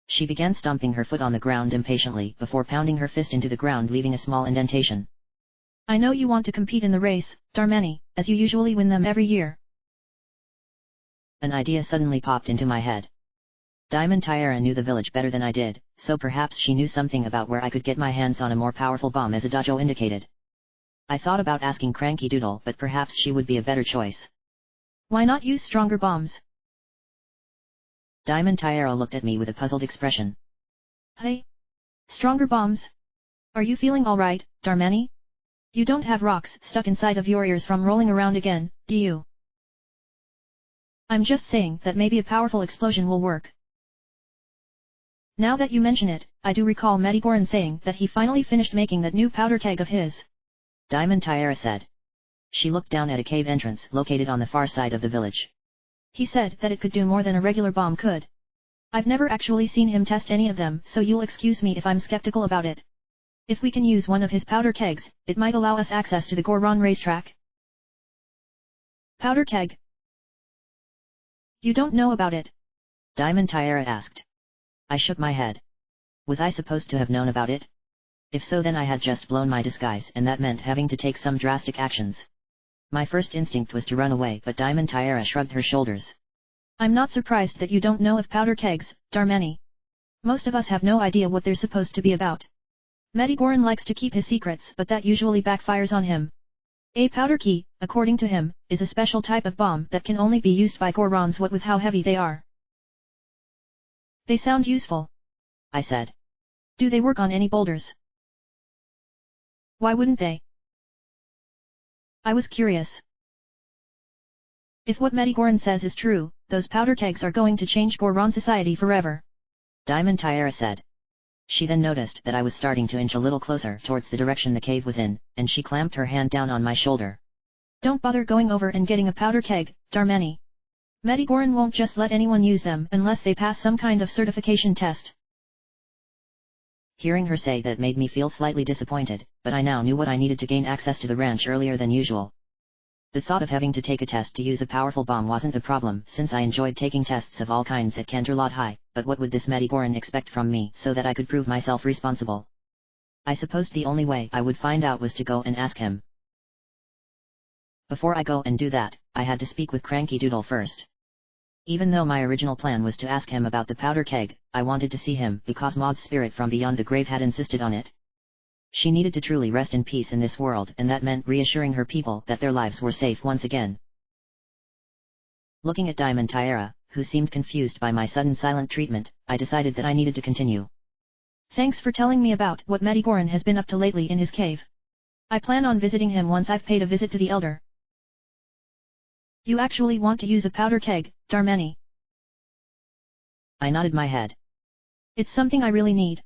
[SPEAKER 1] She began stomping her foot on the ground impatiently before pounding her fist into the ground, leaving a small indentation.
[SPEAKER 2] I know you want to compete in the race, Darmani, as you usually win them every year.
[SPEAKER 1] An idea suddenly popped into my head. Diamond Tiara knew the village better than I did, so perhaps she knew something about where I could get my hands on a more powerful bomb as Adajo indicated. I thought about asking Cranky Doodle, but perhaps she would be a better choice.
[SPEAKER 2] Why not use stronger bombs?
[SPEAKER 1] Diamond Tiara looked at me with a puzzled expression.
[SPEAKER 2] Hey? Stronger bombs? Are you feeling alright, Darmani? You don't have rocks stuck inside of your ears from rolling around again, do you? I'm just saying that maybe a powerful explosion will work. Now that you mention it, I do recall Medigoran saying that he finally finished making that new powder keg of his.
[SPEAKER 1] Diamond Tiara said. She looked down at a cave entrance located on the far side of the village.
[SPEAKER 2] He said that it could do more than a regular bomb could. I've never actually seen him test any of them, so you'll excuse me if I'm skeptical about it. If we can use one of his powder kegs, it might allow us access to the Goron racetrack. Powder keg? You don't know about it?
[SPEAKER 1] Diamond Tiara asked. I shook my head. Was I supposed to have known about it? If so, then I had just blown my disguise and that meant having to take some drastic actions. My first instinct was to run away, but Diamond Tiara shrugged her shoulders.
[SPEAKER 2] I'm not surprised that you don't know of powder kegs, Darmani. Most of us have no idea what they're supposed to be about. Medigoran likes to keep his secrets, but that usually backfires on him. A powder key, according to him, is a special type of bomb that can only be used by Gorons, what with how heavy they are. They sound useful,
[SPEAKER 1] I said.
[SPEAKER 2] Do they work on any boulders? Why wouldn't they? I was curious. If what Medigoran says is true, those powder kegs are going to change Goron society forever.
[SPEAKER 1] Diamond Tiara said. She then noticed that I was starting to inch a little closer towards the direction the cave was in, and she clamped her hand down on my shoulder.
[SPEAKER 2] Don't bother going over and getting a powder keg, Darmani. Medigoran won't just let anyone use them unless they pass some kind of certification test.
[SPEAKER 1] Hearing her say that made me feel slightly disappointed, but I now knew what I needed to gain access to the ranch earlier than usual. The thought of having to take a test to use a powerful bomb wasn't a problem since I enjoyed taking tests of all kinds at Canterlot High, but what would this Medigoran expect from me so that I could prove myself responsible? I supposed the only way I would find out was to go and ask him. Before I go and do that, I had to speak with Cranky Doodle first. Even though my original plan was to ask him about the powder keg, I wanted to see him because Maud's spirit from beyond the grave had insisted on it. She needed to truly rest in peace in this world, and that meant reassuring her people that their lives were safe once again. Looking at Diamond Tiara, who seemed confused by my sudden silent treatment, I decided that I needed to continue.
[SPEAKER 2] Thanks for telling me about what Medigoran has been up to lately in his cave. I plan on visiting him once I've paid a visit to the Elder. You actually want to use a powder keg, Darmani?
[SPEAKER 1] I nodded my head.
[SPEAKER 2] It's something I really need.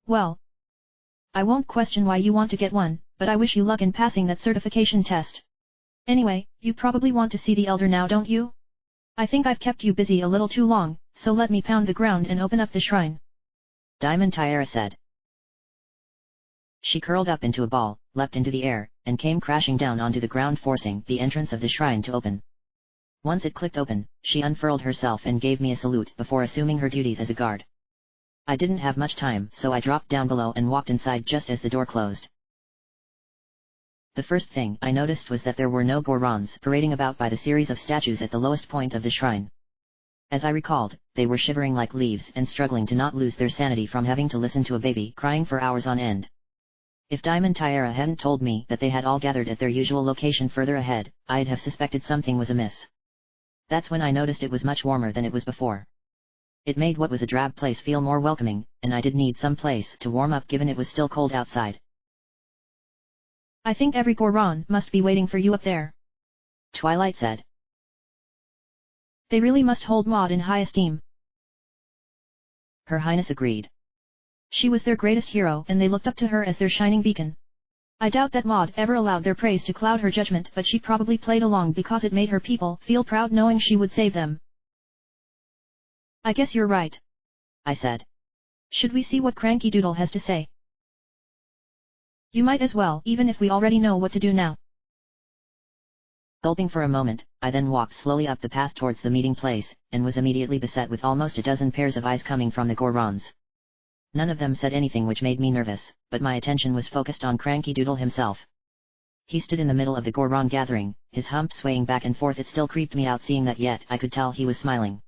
[SPEAKER 2] Well, I won't question why you want to get one, but I wish you luck in passing that certification test. Anyway, you probably want to see the Elder now, don't you? I think I've kept you busy a little too long, so let me pound the ground and open up the shrine.
[SPEAKER 1] Diamond Tiara said. She curled up into a ball, leapt into the air, and came crashing down onto the ground, forcing the entrance of the shrine to open. Once it clicked open, she unfurled herself and gave me a salute before assuming her duties as a guard. I didn't have much time, so I dropped down below and walked inside just as the door closed. The first thing I noticed was that there were no Gorons parading about by the series of statues at the lowest point of the shrine. As I recalled, they were shivering like leaves and struggling to not lose their sanity from having to listen to a baby crying for hours on end. If Diamond Tiara hadn't told me that they had all gathered at their usual location further ahead, I'd have suspected something was amiss. That's when I noticed it was much warmer than it was before. It made what was a drab place feel more welcoming, and I did need some place to warm up given it was still cold outside.
[SPEAKER 2] I think every Goron must be waiting for you up there,
[SPEAKER 1] Twilight said.
[SPEAKER 2] They really must hold Maud in high esteem.
[SPEAKER 1] Her Highness agreed.
[SPEAKER 2] She was their greatest hero and they looked up to her as their shining beacon. I doubt that Maud ever allowed their praise to cloud her judgment, but she probably played along because it made her people feel proud knowing she would save them. I guess you're right,
[SPEAKER 1] I said.
[SPEAKER 2] Should we see what Cranky Doodle has to say? You might as well, even if we already know what to do now.
[SPEAKER 1] Gulping for a moment, I then walked slowly up the path towards the meeting place, and was immediately beset with almost a dozen pairs of eyes coming from the Gorons. None of them said anything which made me nervous, but my attention was focused on Cranky Doodle himself. He stood in the middle of the Goron gathering, his hump swaying back and forth. It still creeped me out seeing that, yet I could tell he was smiling.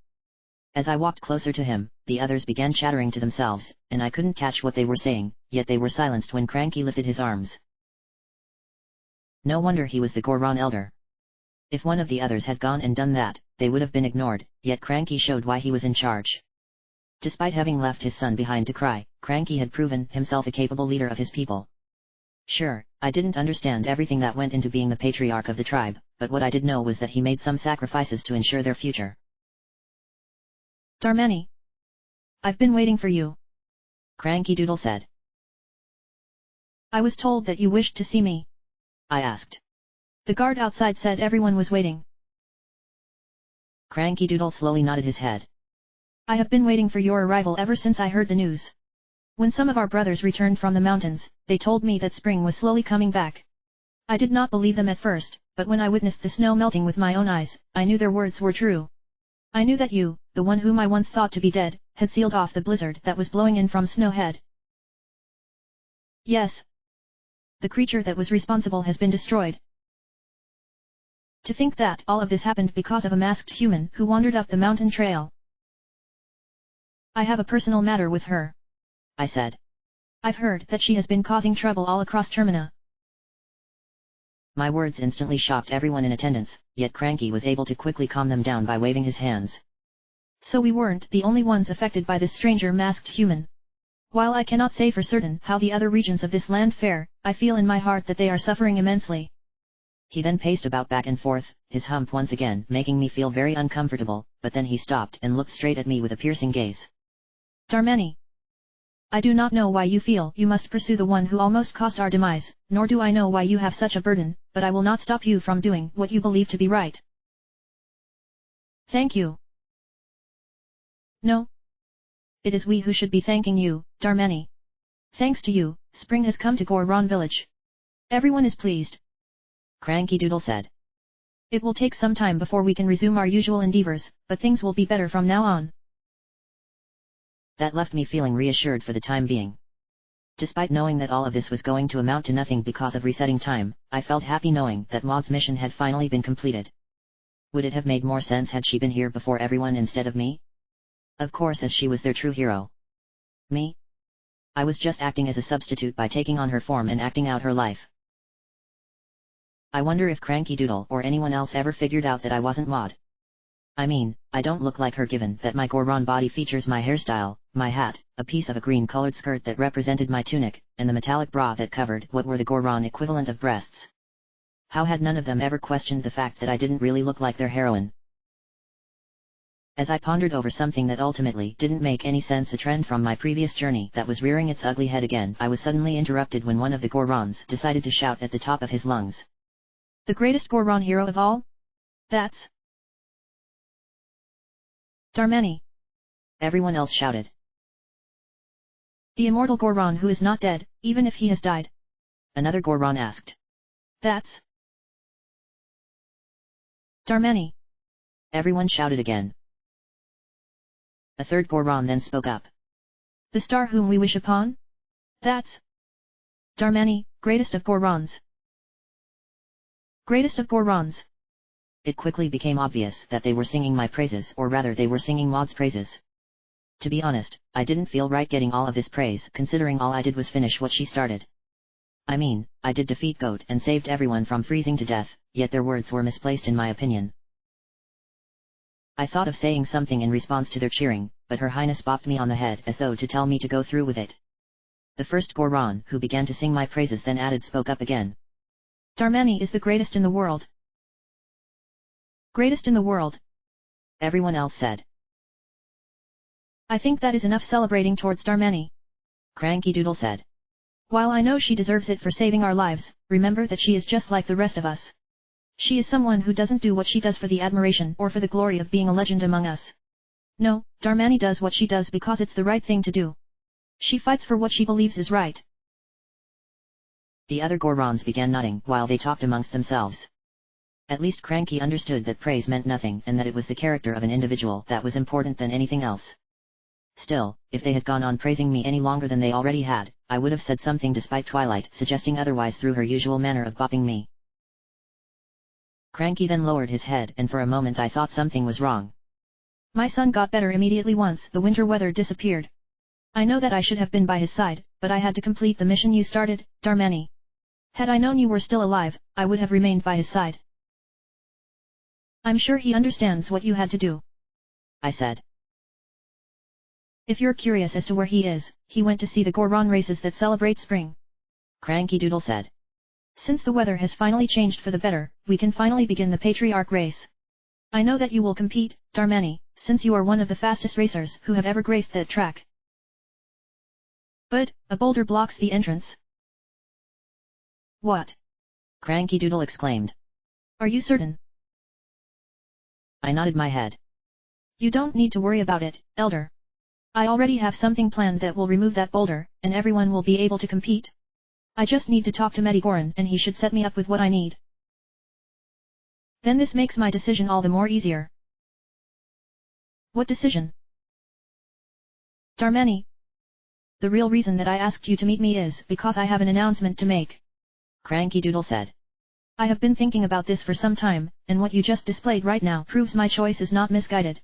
[SPEAKER 1] As I walked closer to him, the others began chattering to themselves, and I couldn't catch what they were saying, yet they were silenced when Cranky lifted his arms. No wonder he was the Goron elder. If one of the others had gone and done that, they would have been ignored, yet Cranky showed why he was in charge. Despite having left his son behind to cry, Cranky had proven himself a capable leader of his people. Sure, I didn't understand everything that went into being the patriarch of the tribe, but what I did know was that he made some sacrifices to ensure their future.
[SPEAKER 2] Darmani, I've been waiting for you,
[SPEAKER 1] Cranky Doodle said.
[SPEAKER 2] I was told that you wished to see me,
[SPEAKER 1] I asked.
[SPEAKER 2] The guard outside said everyone was waiting.
[SPEAKER 1] Cranky Doodle slowly nodded his head.
[SPEAKER 2] I have been waiting for your arrival ever since I heard the news. When some of our brothers returned from the mountains, they told me that spring was slowly coming back. I did not believe them at first, but when I witnessed the snow melting with my own eyes, I knew their words were true. I knew that you, the one whom I once thought to be dead, had sealed off the blizzard that was blowing in from Snowhead. Yes. The creature that was responsible has been destroyed. To think that all of this happened because of a masked human who wandered up the mountain trail. I have a personal matter with her,
[SPEAKER 1] I said.
[SPEAKER 2] I've heard that she has been causing trouble all across Termina.
[SPEAKER 1] My words instantly shocked everyone in attendance, yet Cranky was able to quickly calm them down by waving his hands.
[SPEAKER 2] So we weren't the only ones affected by this stranger masked human. While I cannot say for certain how the other regions of this land fare, I feel in my heart that they are suffering immensely.
[SPEAKER 1] He then paced about back and forth, his hump once again making me feel very uncomfortable, but then he stopped and looked straight at me with a piercing gaze.
[SPEAKER 2] Darmani, I do not know why you feel you must pursue the one who almost caused our demise, nor do I know why you have such a burden, but I will not stop you from doing what you believe to be right. Thank you. No. It is we who should be thanking you, Darmani. Thanks to you, spring has come to Goron village. Everyone is pleased.
[SPEAKER 1] Cranky Doodle said.
[SPEAKER 2] It will take some time before we can resume our usual endeavors, but things will be better from now on.
[SPEAKER 1] That left me feeling reassured for the time being. Despite knowing that all of this was going to amount to nothing because of resetting time, I felt happy knowing that Maud's mission had finally been completed. Would it have made more sense had she been here before everyone instead of me? Of course, as she was their true hero. Me? I was just acting as a substitute by taking on her form and acting out her life. I wonder if Cranky Doodle or anyone else ever figured out that I wasn't Maud. I mean, I don't look like her given that my Goron body features my hairstyle, my hat, a piece of a green-colored skirt that represented my tunic, and the metallic bra that covered what were the Goron equivalent of breasts. How had none of them ever questioned the fact that I didn't really look like their heroine? As I pondered over something that ultimately didn't make any sense, a trend from my previous journey that was rearing its ugly head again, I was suddenly interrupted when one of the Gorons decided to shout at the top of his lungs.
[SPEAKER 2] The greatest Goron hero of all? That's Darmani.
[SPEAKER 1] Everyone else shouted.
[SPEAKER 2] The immortal Goron who is not dead, even if he has died.
[SPEAKER 1] Another Goron asked.
[SPEAKER 2] That's Darmani.
[SPEAKER 1] Everyone shouted again. A third Goron then spoke up.
[SPEAKER 2] The star whom we wish upon? That's Darmani, greatest of Gorons. Greatest of Gorons.
[SPEAKER 1] It quickly became obvious that they were singing my praises, or rather they were singing Maud's praises. To be honest, I didn't feel right getting all of this praise, considering all I did was finish what she started. I mean, I did defeat Goat and saved everyone from freezing to death, yet their words were misplaced in my opinion. I thought of saying something in response to their cheering, but Her Highness bopped me on the head as though to tell me to go through with it. The first Goron who began to sing my praises then spoke up again.
[SPEAKER 2] Darmani is the greatest in the world. Greatest in the world.
[SPEAKER 1] Everyone else said.
[SPEAKER 2] I think that is enough celebrating towards Darmani.
[SPEAKER 1] Cranky Doodle said.
[SPEAKER 2] While I know she deserves it for saving our lives, remember that she is just like the rest of us. She is someone who doesn't do what she does for the admiration or for the glory of being a legend among us. No, Darmani does what she does because it's the right thing to do. She fights for what she believes is right.
[SPEAKER 1] The other Gorons began nodding while they talked amongst themselves. At least Cranky understood that praise meant nothing and that it was the character of an individual that was important than anything else. Still, if they had gone on praising me any longer than they already had, I would have said something despite Twilight suggesting otherwise through her usual manner of bopping me. Cranky then lowered his head and for a moment I thought something was wrong.
[SPEAKER 2] My son got better immediately once the winter weather disappeared. I know that I should have been by his side, but I had to complete the mission you started, Darmani. Had I known you were still alive, I would have remained by his side. I'm sure he understands what you had to do.
[SPEAKER 1] I said.
[SPEAKER 2] If you're curious as to where he is, he went to see the Goron races that celebrate spring.
[SPEAKER 1] Cranky Doodle said.
[SPEAKER 2] Since the weather has finally changed for the better, we can finally begin the Patriarch race. I know that you will compete, Darmani, since you are one of the fastest racers who have ever graced that track. But, a boulder blocks the entrance. What?
[SPEAKER 1] Cranky Doodle exclaimed.
[SPEAKER 2] Are you certain?
[SPEAKER 1] I nodded my head.
[SPEAKER 2] You don't need to worry about it, Elder. I already have something planned that will remove that boulder, and everyone will be able to compete. I just need to talk to Medigoran and he should set me up with what I need. Then this makes my decision all the more easier. What decision? Darmani. The real reason that I asked you to meet me is because I have an announcement to make.
[SPEAKER 1] Cranky Doodle said.
[SPEAKER 2] I have been thinking about this for some time, and what you just displayed right now proves my choice is not misguided.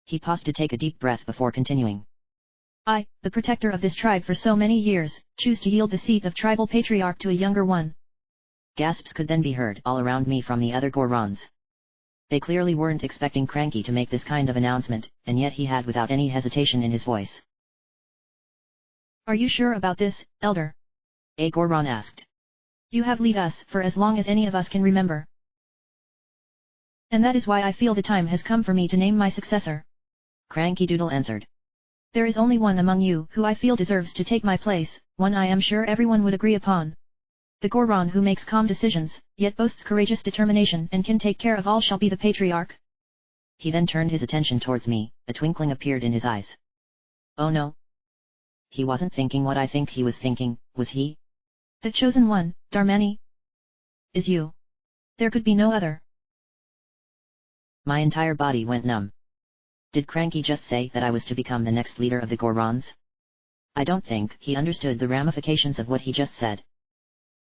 [SPEAKER 1] He paused to take a deep breath before continuing.
[SPEAKER 2] I, the protector of this tribe for so many years, choose to yield the seat of tribal patriarch to a younger one.
[SPEAKER 1] Gasps could then be heard all around me from the other Gorons. They clearly weren't expecting Cranky to make this kind of announcement, and yet he had without any hesitation in his voice.
[SPEAKER 2] Are you sure about this, Elder?
[SPEAKER 1] A Goron asked.
[SPEAKER 2] You have led us for as long as any of us can remember. And that is why I feel the time has come for me to name my successor.
[SPEAKER 1] Cranky Doodle answered.
[SPEAKER 2] There is only one among you who I feel deserves to take my place, one I am sure everyone would agree upon. The Goron who makes calm decisions, yet boasts courageous determination and can take care of all shall be the Patriarch.
[SPEAKER 1] He then turned his attention towards me, a twinkling appeared in his eyes. Oh no. He wasn't thinking what I think he was thinking, was he?
[SPEAKER 2] The chosen one, Darmani, is you. There could be no other.
[SPEAKER 1] My entire body went numb. Did Cranky just say that I was to become the next leader of the Gorons? I don't think he understood the ramifications of what he just said.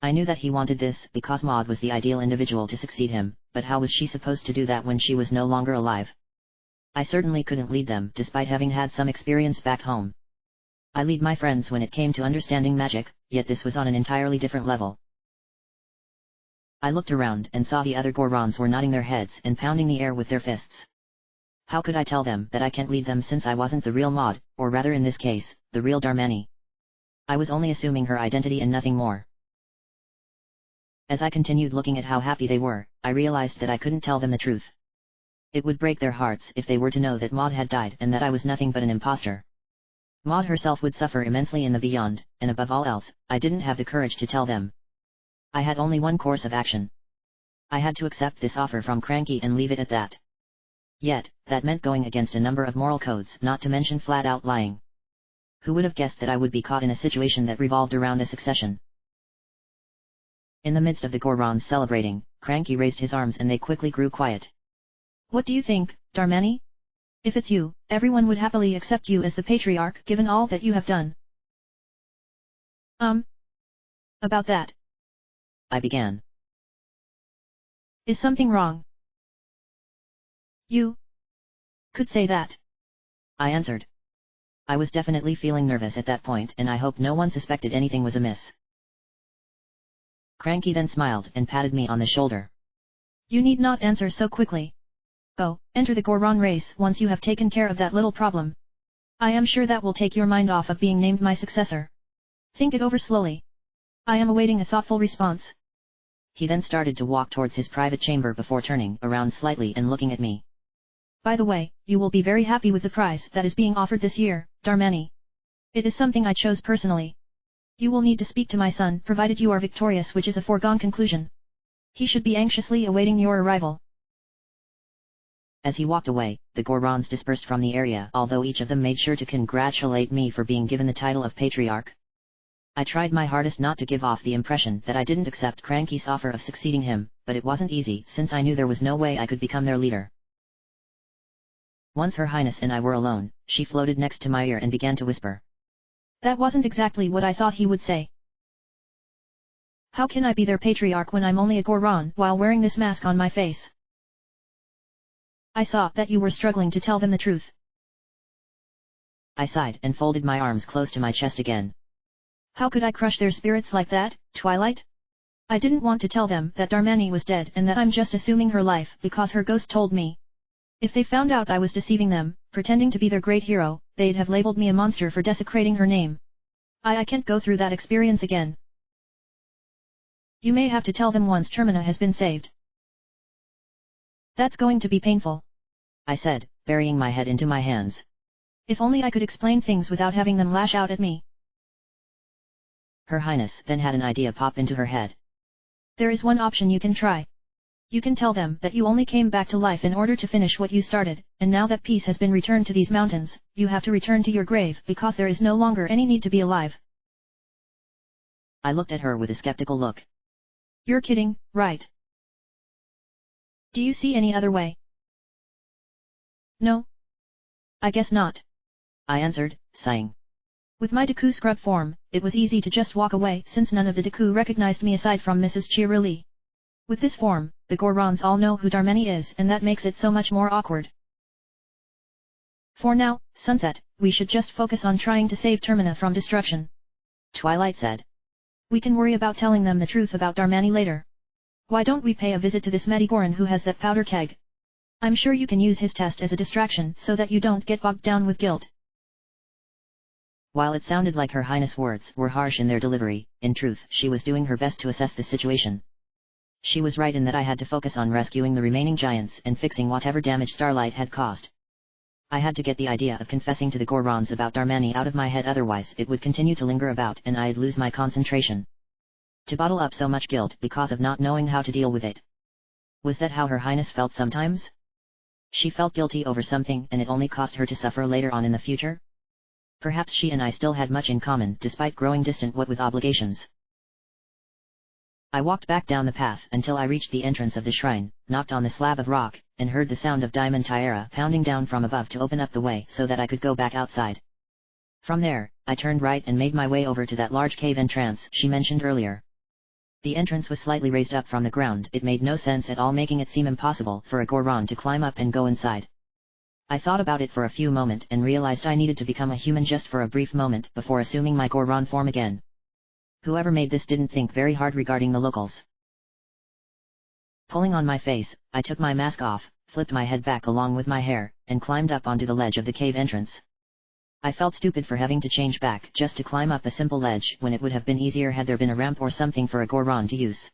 [SPEAKER 1] I knew that he wanted this because Maud was the ideal individual to succeed him, but how was she supposed to do that when she was no longer alive? I certainly couldn't lead them despite having had some experience back home. I lead my friends when it came to understanding magic, yet this was on an entirely different level. I looked around and saw the other Gorons were nodding their heads and pounding the air with their fists. How could I tell them that I can't lead them since I wasn't the real Maud, or rather in this case, the real Darmani? I was only assuming her identity and nothing more. As I continued looking at how happy they were, I realized that I couldn't tell them the truth. It would break their hearts if they were to know that Maud had died and that I was nothing but an imposter. Maud herself would suffer immensely in the beyond, and above all else, I didn't have the courage to tell them. I had only one course of action. I had to accept this offer from Cranky and leave it at that. Yet, that meant going against a number of moral codes, not to mention flat-out lying. Who would have guessed that I would be caught in a situation that revolved around a succession? In the midst of the Gorons celebrating, Cranky raised his arms and they quickly grew quiet.
[SPEAKER 2] What do you think, Darmani? If it's you, everyone would happily accept you as the Patriarch given all that you have done. About that.
[SPEAKER 1] I began.
[SPEAKER 2] Is something wrong? You could say that,
[SPEAKER 1] I answered. I was definitely feeling nervous at that point and I hoped no one suspected anything was amiss. Cranky then smiled and patted me on the shoulder.
[SPEAKER 2] You need not answer so quickly. Go, enter the Goron race once you have taken care of that little problem. I am sure that will take your mind off of being named my successor. Think it over slowly. I am awaiting a thoughtful response.
[SPEAKER 1] He then started to walk towards his private chamber before turning around slightly and looking at me.
[SPEAKER 2] By the way, you will be very happy with the prize that is being offered this year, Darmani. It is something I chose personally. You will need to speak to my son provided you are victorious, which is a foregone conclusion. He should be anxiously awaiting your arrival.
[SPEAKER 1] As he walked away, the Gorons dispersed from the area, although each of them made sure to congratulate me for being given the title of Patriarch. I tried my hardest not to give off the impression that I didn't accept Cranky's offer of succeeding him, but it wasn't easy since I knew there was no way I could become their leader. Once Her Highness and I were alone, she floated next to my ear and began to whisper.
[SPEAKER 2] That wasn't exactly what I thought he would say. How can I be their patriarch when I'm only a Goron while wearing this mask on my face? I saw that you were struggling to tell them the truth.
[SPEAKER 1] I sighed and folded my arms close to my chest again.
[SPEAKER 2] How could I crush their spirits like that, Twilight? I didn't want to tell them that Darmani was dead and that I'm just assuming her life because her ghost told me. If they found out I was deceiving them, pretending to be their great hero, they'd have labeled me a monster for desecrating her name. I can't go through that experience again. You may have to tell them once Termina has been saved. That's going to be painful,
[SPEAKER 1] I said, burying my head into my hands.
[SPEAKER 2] If only I could explain things without having them lash out at me.
[SPEAKER 1] Her Highness then had an idea pop into her head.
[SPEAKER 2] There is one option you can try. You can tell them that you only came back to life in order to finish what you started, and now that peace has been returned to these mountains, you have to return to your grave because there is no longer any need to be alive.
[SPEAKER 1] I looked at her with a skeptical look.
[SPEAKER 2] You're kidding, right? Do you see any other way? No. I guess not.
[SPEAKER 1] I answered, sighing.
[SPEAKER 2] With my Deku scrub form, it was easy to just walk away since none of the Deku recognized me aside from Mrs. Chiruli. With this form, the Gorons all know who Darmani is and that makes it so much more awkward. For now, Sunset, we should just focus on trying to save Termina from destruction.
[SPEAKER 1] Twilight said.
[SPEAKER 2] We can worry about telling them the truth about Darmani later. Why don't we pay a visit to this Medigoran who has that powder keg? I'm sure you can use his test as a distraction so that you don't get bogged down with guilt.
[SPEAKER 1] While it sounded like Her Highness' words were harsh in their delivery, in truth she was doing her best to assess the situation. She was right in that I had to focus on rescuing the remaining giants and fixing whatever damage Starlight had caused. I had to get the idea of confessing to the Gorons about Darmani out of my head, otherwise it would continue to linger about and I'd lose my concentration. To bottle up so much guilt because of not knowing how to deal with it. Was that how Her Highness felt sometimes? She felt guilty over something and it only cost her to suffer later on in the future? Perhaps she and I still had much in common despite growing distant what with obligations. I walked back down the path until I reached the entrance of the shrine, knocked on the slab of rock, and heard the sound of Diamond Tiara pounding down from above to open up the way so that I could go back outside. From there, I turned right and made my way over to that large cave entrance she mentioned earlier. The entrance was slightly raised up from the ground. It made no sense at all, making it seem impossible for a Goron to climb up and go inside. I thought about it for a few moments and realized I needed to become a human just for a brief moment before assuming my Goron form again. Whoever made this didn't think very hard regarding the locals. Pulling on my face, I took my mask off, flipped my head back along with my hair, and climbed up onto the ledge of the cave entrance. I felt stupid for having to change back just to climb up the simple ledge when it would have been easier had there been a ramp or something for a Goron to use.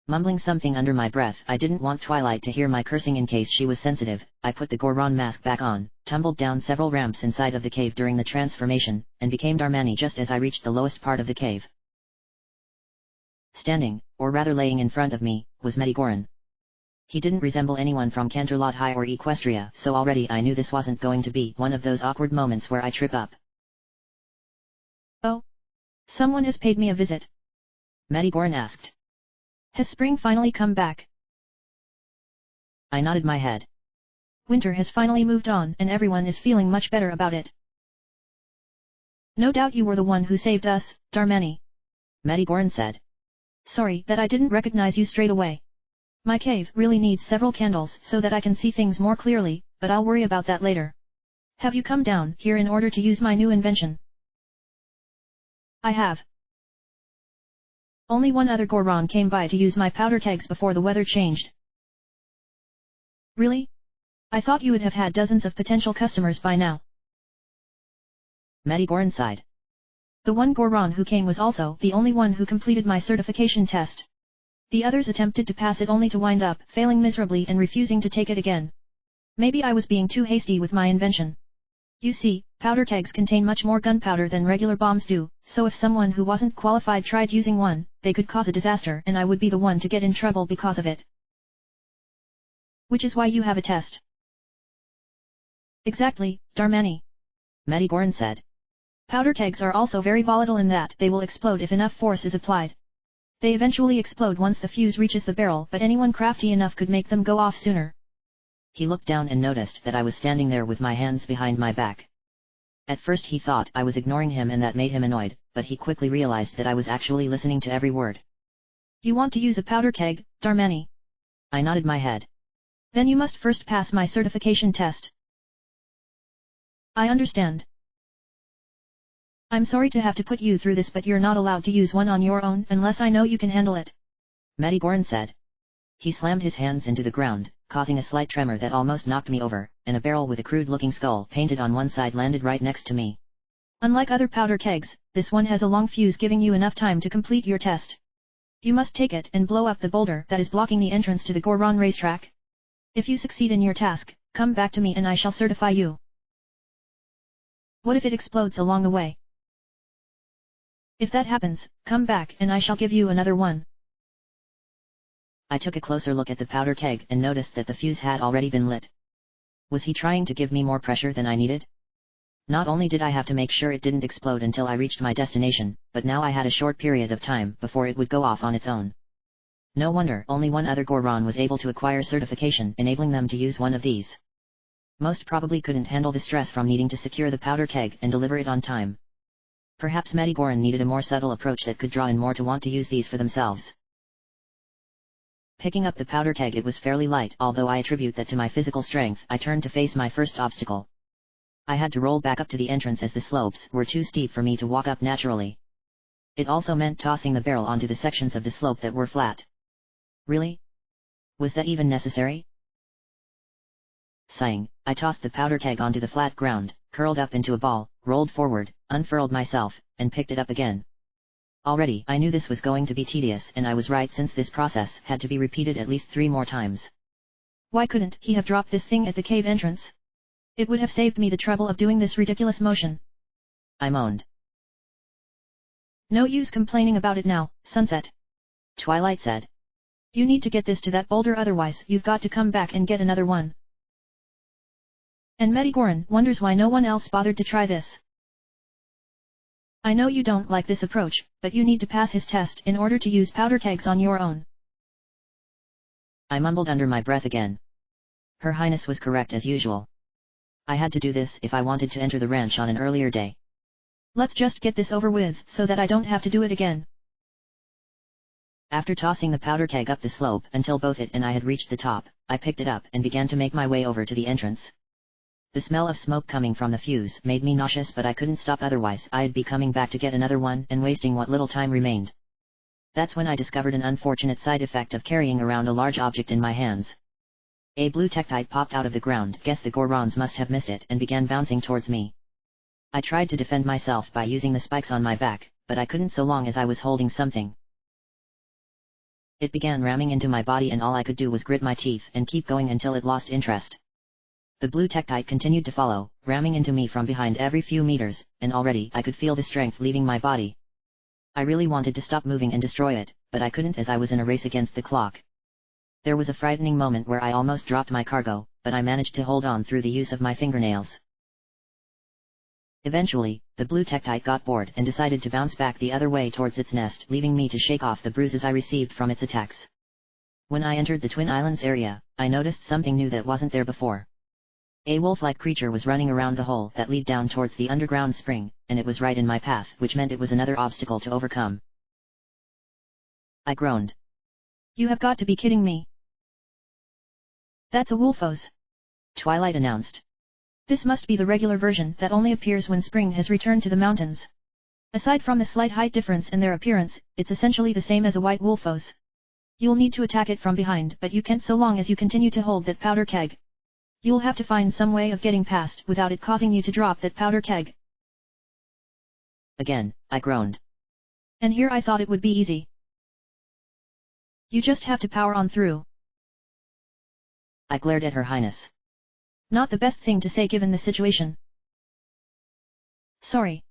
[SPEAKER 1] Mumbling something under my breath, I didn't want Twilight to hear my cursing in case she was sensitive. I put the Goron mask back on, tumbled down several ramps inside of the cave during the transformation, and became Darmani just as I reached the lowest part of the cave. Standing, or rather laying in front of me, was Medigoran. He didn't resemble anyone from Canterlot High or Equestria, so already I knew this wasn't going to be one of those awkward moments where I trip up.
[SPEAKER 2] Oh? Someone has paid me a visit?
[SPEAKER 1] Medigoran asked.
[SPEAKER 2] Has spring finally come back?
[SPEAKER 1] I nodded my head.
[SPEAKER 2] Winter has finally moved on and everyone is feeling much better about it. No doubt you were the one who saved us, Darmani.
[SPEAKER 1] Medigoran said.
[SPEAKER 2] Sorry that I didn't recognize you straight away. My cave really needs several candles so that I can see things more clearly, but I'll worry about that later. Have you come down here in order to use my new invention? I have. Only one other Goron came by to use my powder kegs before the weather changed. Really? I thought you would have had dozens of potential customers by now.
[SPEAKER 1] Majora sighed.
[SPEAKER 2] The one Goron who came was also the only one who completed my certification test. The others attempted to pass it only to wind up failing miserably and refusing to take it again. Maybe I was being too hasty with my invention. You see, powder kegs contain much more gunpowder than regular bombs do, so if someone who wasn't qualified tried using one, they could cause a disaster and I would be the one to get in trouble because of it. Which is why you have a test. Exactly, Darmani.
[SPEAKER 1] Majora said.
[SPEAKER 2] Powder kegs are also very volatile in that they will explode if enough force is applied. They eventually explode once the fuse reaches the barrel, but anyone crafty enough could make them go off sooner.
[SPEAKER 1] He looked down and noticed that I was standing there with my hands behind my back. At first he thought I was ignoring him and that made him annoyed, but he quickly realized that I was actually listening to every word.
[SPEAKER 2] You want to use a powder keg, Darmani?
[SPEAKER 1] I nodded my head.
[SPEAKER 2] Then you must first pass my certification test. I understand. I'm sorry to have to put you through this, but you're not allowed to use one on your own unless I know you can handle it.
[SPEAKER 1] Majora said. He slammed his hands into the ground, causing a slight tremor that almost knocked me over, and a barrel with a crude-looking skull painted on one side landed right next to me.
[SPEAKER 2] Unlike other powder kegs, this one has a long fuse giving you enough time to complete your test. You must take it and blow up the boulder that is blocking the entrance to the Goron racetrack. If you succeed in your task, come back to me and I shall certify you. What if it explodes along the way? If that happens, come back and I shall give you another one.
[SPEAKER 1] I took a closer look at the powder keg and noticed that the fuse had already been lit. Was he trying to give me more pressure than I needed? Not only did I have to make sure it didn't explode until I reached my destination, but now I had a short period of time before it would go off on its own. No wonder only one other Goron was able to acquire certification enabling them to use one of these. Most probably couldn't handle the stress from needing to secure the powder keg and deliver it on time. Perhaps Majora needed a more subtle approach that could draw in more to want to use these for themselves. Picking up the powder keg, it was fairly light, although I attribute that to my physical strength. I turned to face my first obstacle. I had to roll back up to the entrance as the slopes were too steep for me to walk up naturally. It also meant tossing the barrel onto the sections of the slope that were flat. Really? Was that even necessary? Sighing, I tossed the powder keg onto the flat ground, curled up into a ball, rolled forward, unfurled myself, and picked it up again. Already I knew this was going to be tedious, and I was right, since this process had to be repeated at least 3 more times.
[SPEAKER 2] Why couldn't he have dropped this thing at the cave entrance? It would have saved me the trouble of doing this ridiculous motion.
[SPEAKER 1] I moaned.
[SPEAKER 2] No use complaining about it now, Sunset.
[SPEAKER 1] Twilight said.
[SPEAKER 2] You need to get this to that boulder, otherwise you've got to come back and get another one. And Majora wonders why no one else bothered to try this. I know you don't like this approach, but you need to pass his test in order to use powder kegs on your own.
[SPEAKER 1] I mumbled under my breath again. Her Highness was correct as usual. I had to do this if I wanted to enter the ranch on an earlier day.
[SPEAKER 2] Let's just get this over with so that I don't have to do it again.
[SPEAKER 1] After tossing the powder keg up the slope until both it and I had reached the top, I picked it up and began to make my way over to the entrance. The smell of smoke coming from the fuse made me nauseous, but I couldn't stop, otherwise I'd be coming back to get another one and wasting what little time remained. That's when I discovered an unfortunate side effect of carrying around a large object in my hands. A blue tektite popped out of the ground. Guess the Gorons must have missed it and began bouncing towards me. I tried to defend myself by using the spikes on my back, but I couldn't so long as I was holding something. It began ramming into my body and all I could do was grit my teeth and keep going until it lost interest. The blue tektite continued to follow, ramming into me from behind every few meters, and already I could feel the strength leaving my body. I really wanted to stop moving and destroy it, but I couldn't, as I was in a race against the clock. There was a frightening moment where I almost dropped my cargo, but I managed to hold on through the use of my fingernails. Eventually, the blue tektite got bored and decided to bounce back the other way towards its nest, leaving me to shake off the bruises I received from its attacks. When I entered the Twin Islands area, I noticed something new that wasn't there before. A wolf-like creature was running around the hole that led down towards the underground spring, and it was right in my path, which meant it was another obstacle to overcome. I groaned.
[SPEAKER 2] You have got to be kidding me. That's a Wolfos,
[SPEAKER 1] Twilight announced.
[SPEAKER 2] This must be the regular version that only appears when spring has returned to the mountains. Aside from the slight height difference in their appearance, it's essentially the same as a white Wolfos. You'll need to attack it from behind, but you can't so long as you continue to hold that powder keg. You'll have to find some way of getting past without it causing you to drop that powder keg.
[SPEAKER 1] Again, I groaned.
[SPEAKER 2] And here I thought it would be easy. You just have to power on through.
[SPEAKER 1] I glared at Her Highness.
[SPEAKER 2] Not the best thing to say given the situation. Sorry,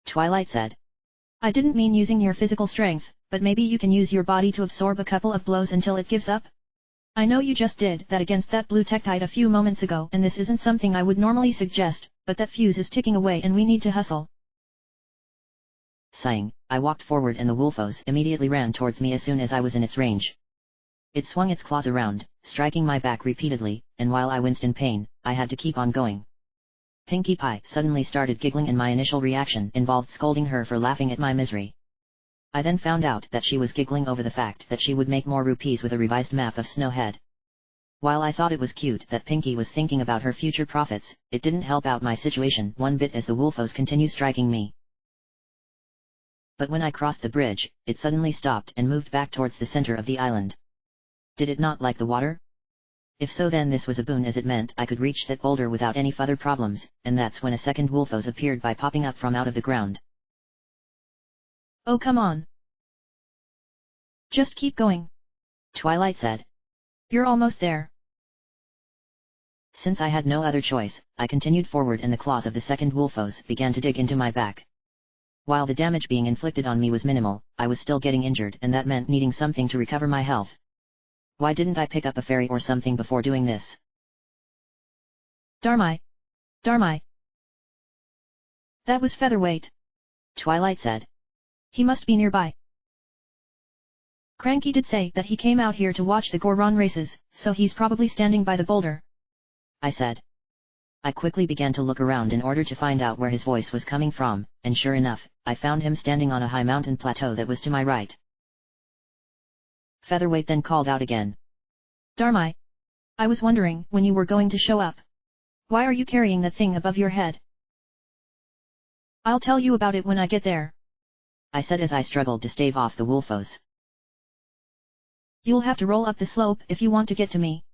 [SPEAKER 1] Twilight said.
[SPEAKER 2] I didn't mean using your physical strength, but maybe you can use your body to absorb a couple of blows until it gives up? I know you just did that against that blue Tektite a few moments ago and this isn't something I would normally suggest, but that fuse is ticking away and we need to hustle.
[SPEAKER 1] Sighing, I walked forward and the Wolfos immediately ran towards me as soon as I was in its range. It swung its claws around, striking my back repeatedly, and while I winced in pain, I had to keep on going. Pinkie Pie suddenly started giggling and my initial reaction involved scolding her for laughing at my misery. I then found out that she was giggling over the fact that she would make more rupees with a revised map of Snowhead. While I thought it was cute that Pinkie was thinking about her future profits, it didn't help out my situation one bit as the Wolfos continued striking me. But when I crossed the bridge, it suddenly stopped and moved back towards the center of the island. Did it not like the water? If so, then this was a boon as it meant I could reach that boulder without any further problems, and that's when a second Wolfos appeared by popping up from out of the ground.
[SPEAKER 2] Oh come on. Just keep going,
[SPEAKER 1] Twilight said.
[SPEAKER 2] You're almost there.
[SPEAKER 1] Since I had no other choice, I continued forward and the claws of the second Wolfos began to dig into my back. While the damage being inflicted on me was minimal, I was still getting injured and that meant needing something to recover my health. Why didn't I pick up a fairy or something before doing this?
[SPEAKER 2] Darmai. That was Featherweight,
[SPEAKER 1] Twilight said.
[SPEAKER 2] He must be nearby. Cranky did say that he came out here to watch the Goron races, so he's probably standing by the boulder,
[SPEAKER 1] I said. I quickly began to look around in order to find out where his voice was coming from, and sure enough, I found him standing on a high mountain plateau that was to my right. Featherweight then called out again.
[SPEAKER 2] Darmai. I was wondering when you were going to show up. Why are you carrying that thing above your head? I'll tell you about it when I get there,
[SPEAKER 1] I said as I struggled to stave off the Wolfos.
[SPEAKER 2] You'll have to roll up the slope if you want to get to me.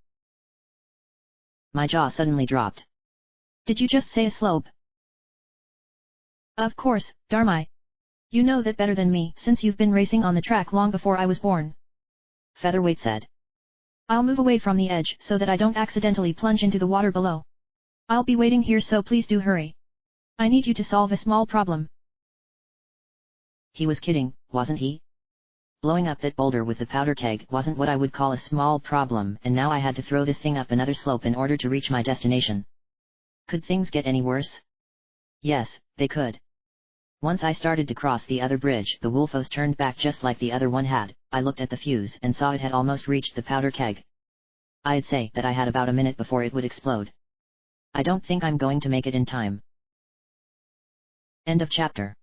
[SPEAKER 1] My jaw suddenly dropped.
[SPEAKER 2] Did you just say a slope? Of course, Darmai. You know that better than me since you've been racing on the track long before I was born,
[SPEAKER 1] Featherweight said.
[SPEAKER 2] I'll move away from the edge so that I don't accidentally plunge into the water below. I'll be waiting here, so please do hurry. I need you to solve a small problem.
[SPEAKER 1] He was kidding, wasn't he? Blowing up that boulder with the powder keg wasn't what I would call a small problem, and now I had to throw this thing up another slope in order to reach my destination. Could things get any worse? Yes, they could. Once I started to cross the other bridge, the Wolfos turned back just like the other one had. I looked at the fuse and saw it had almost reached the powder keg. I'd say that I had about a minute before it would explode. I don't think I'm going to make it in time. End of chapter.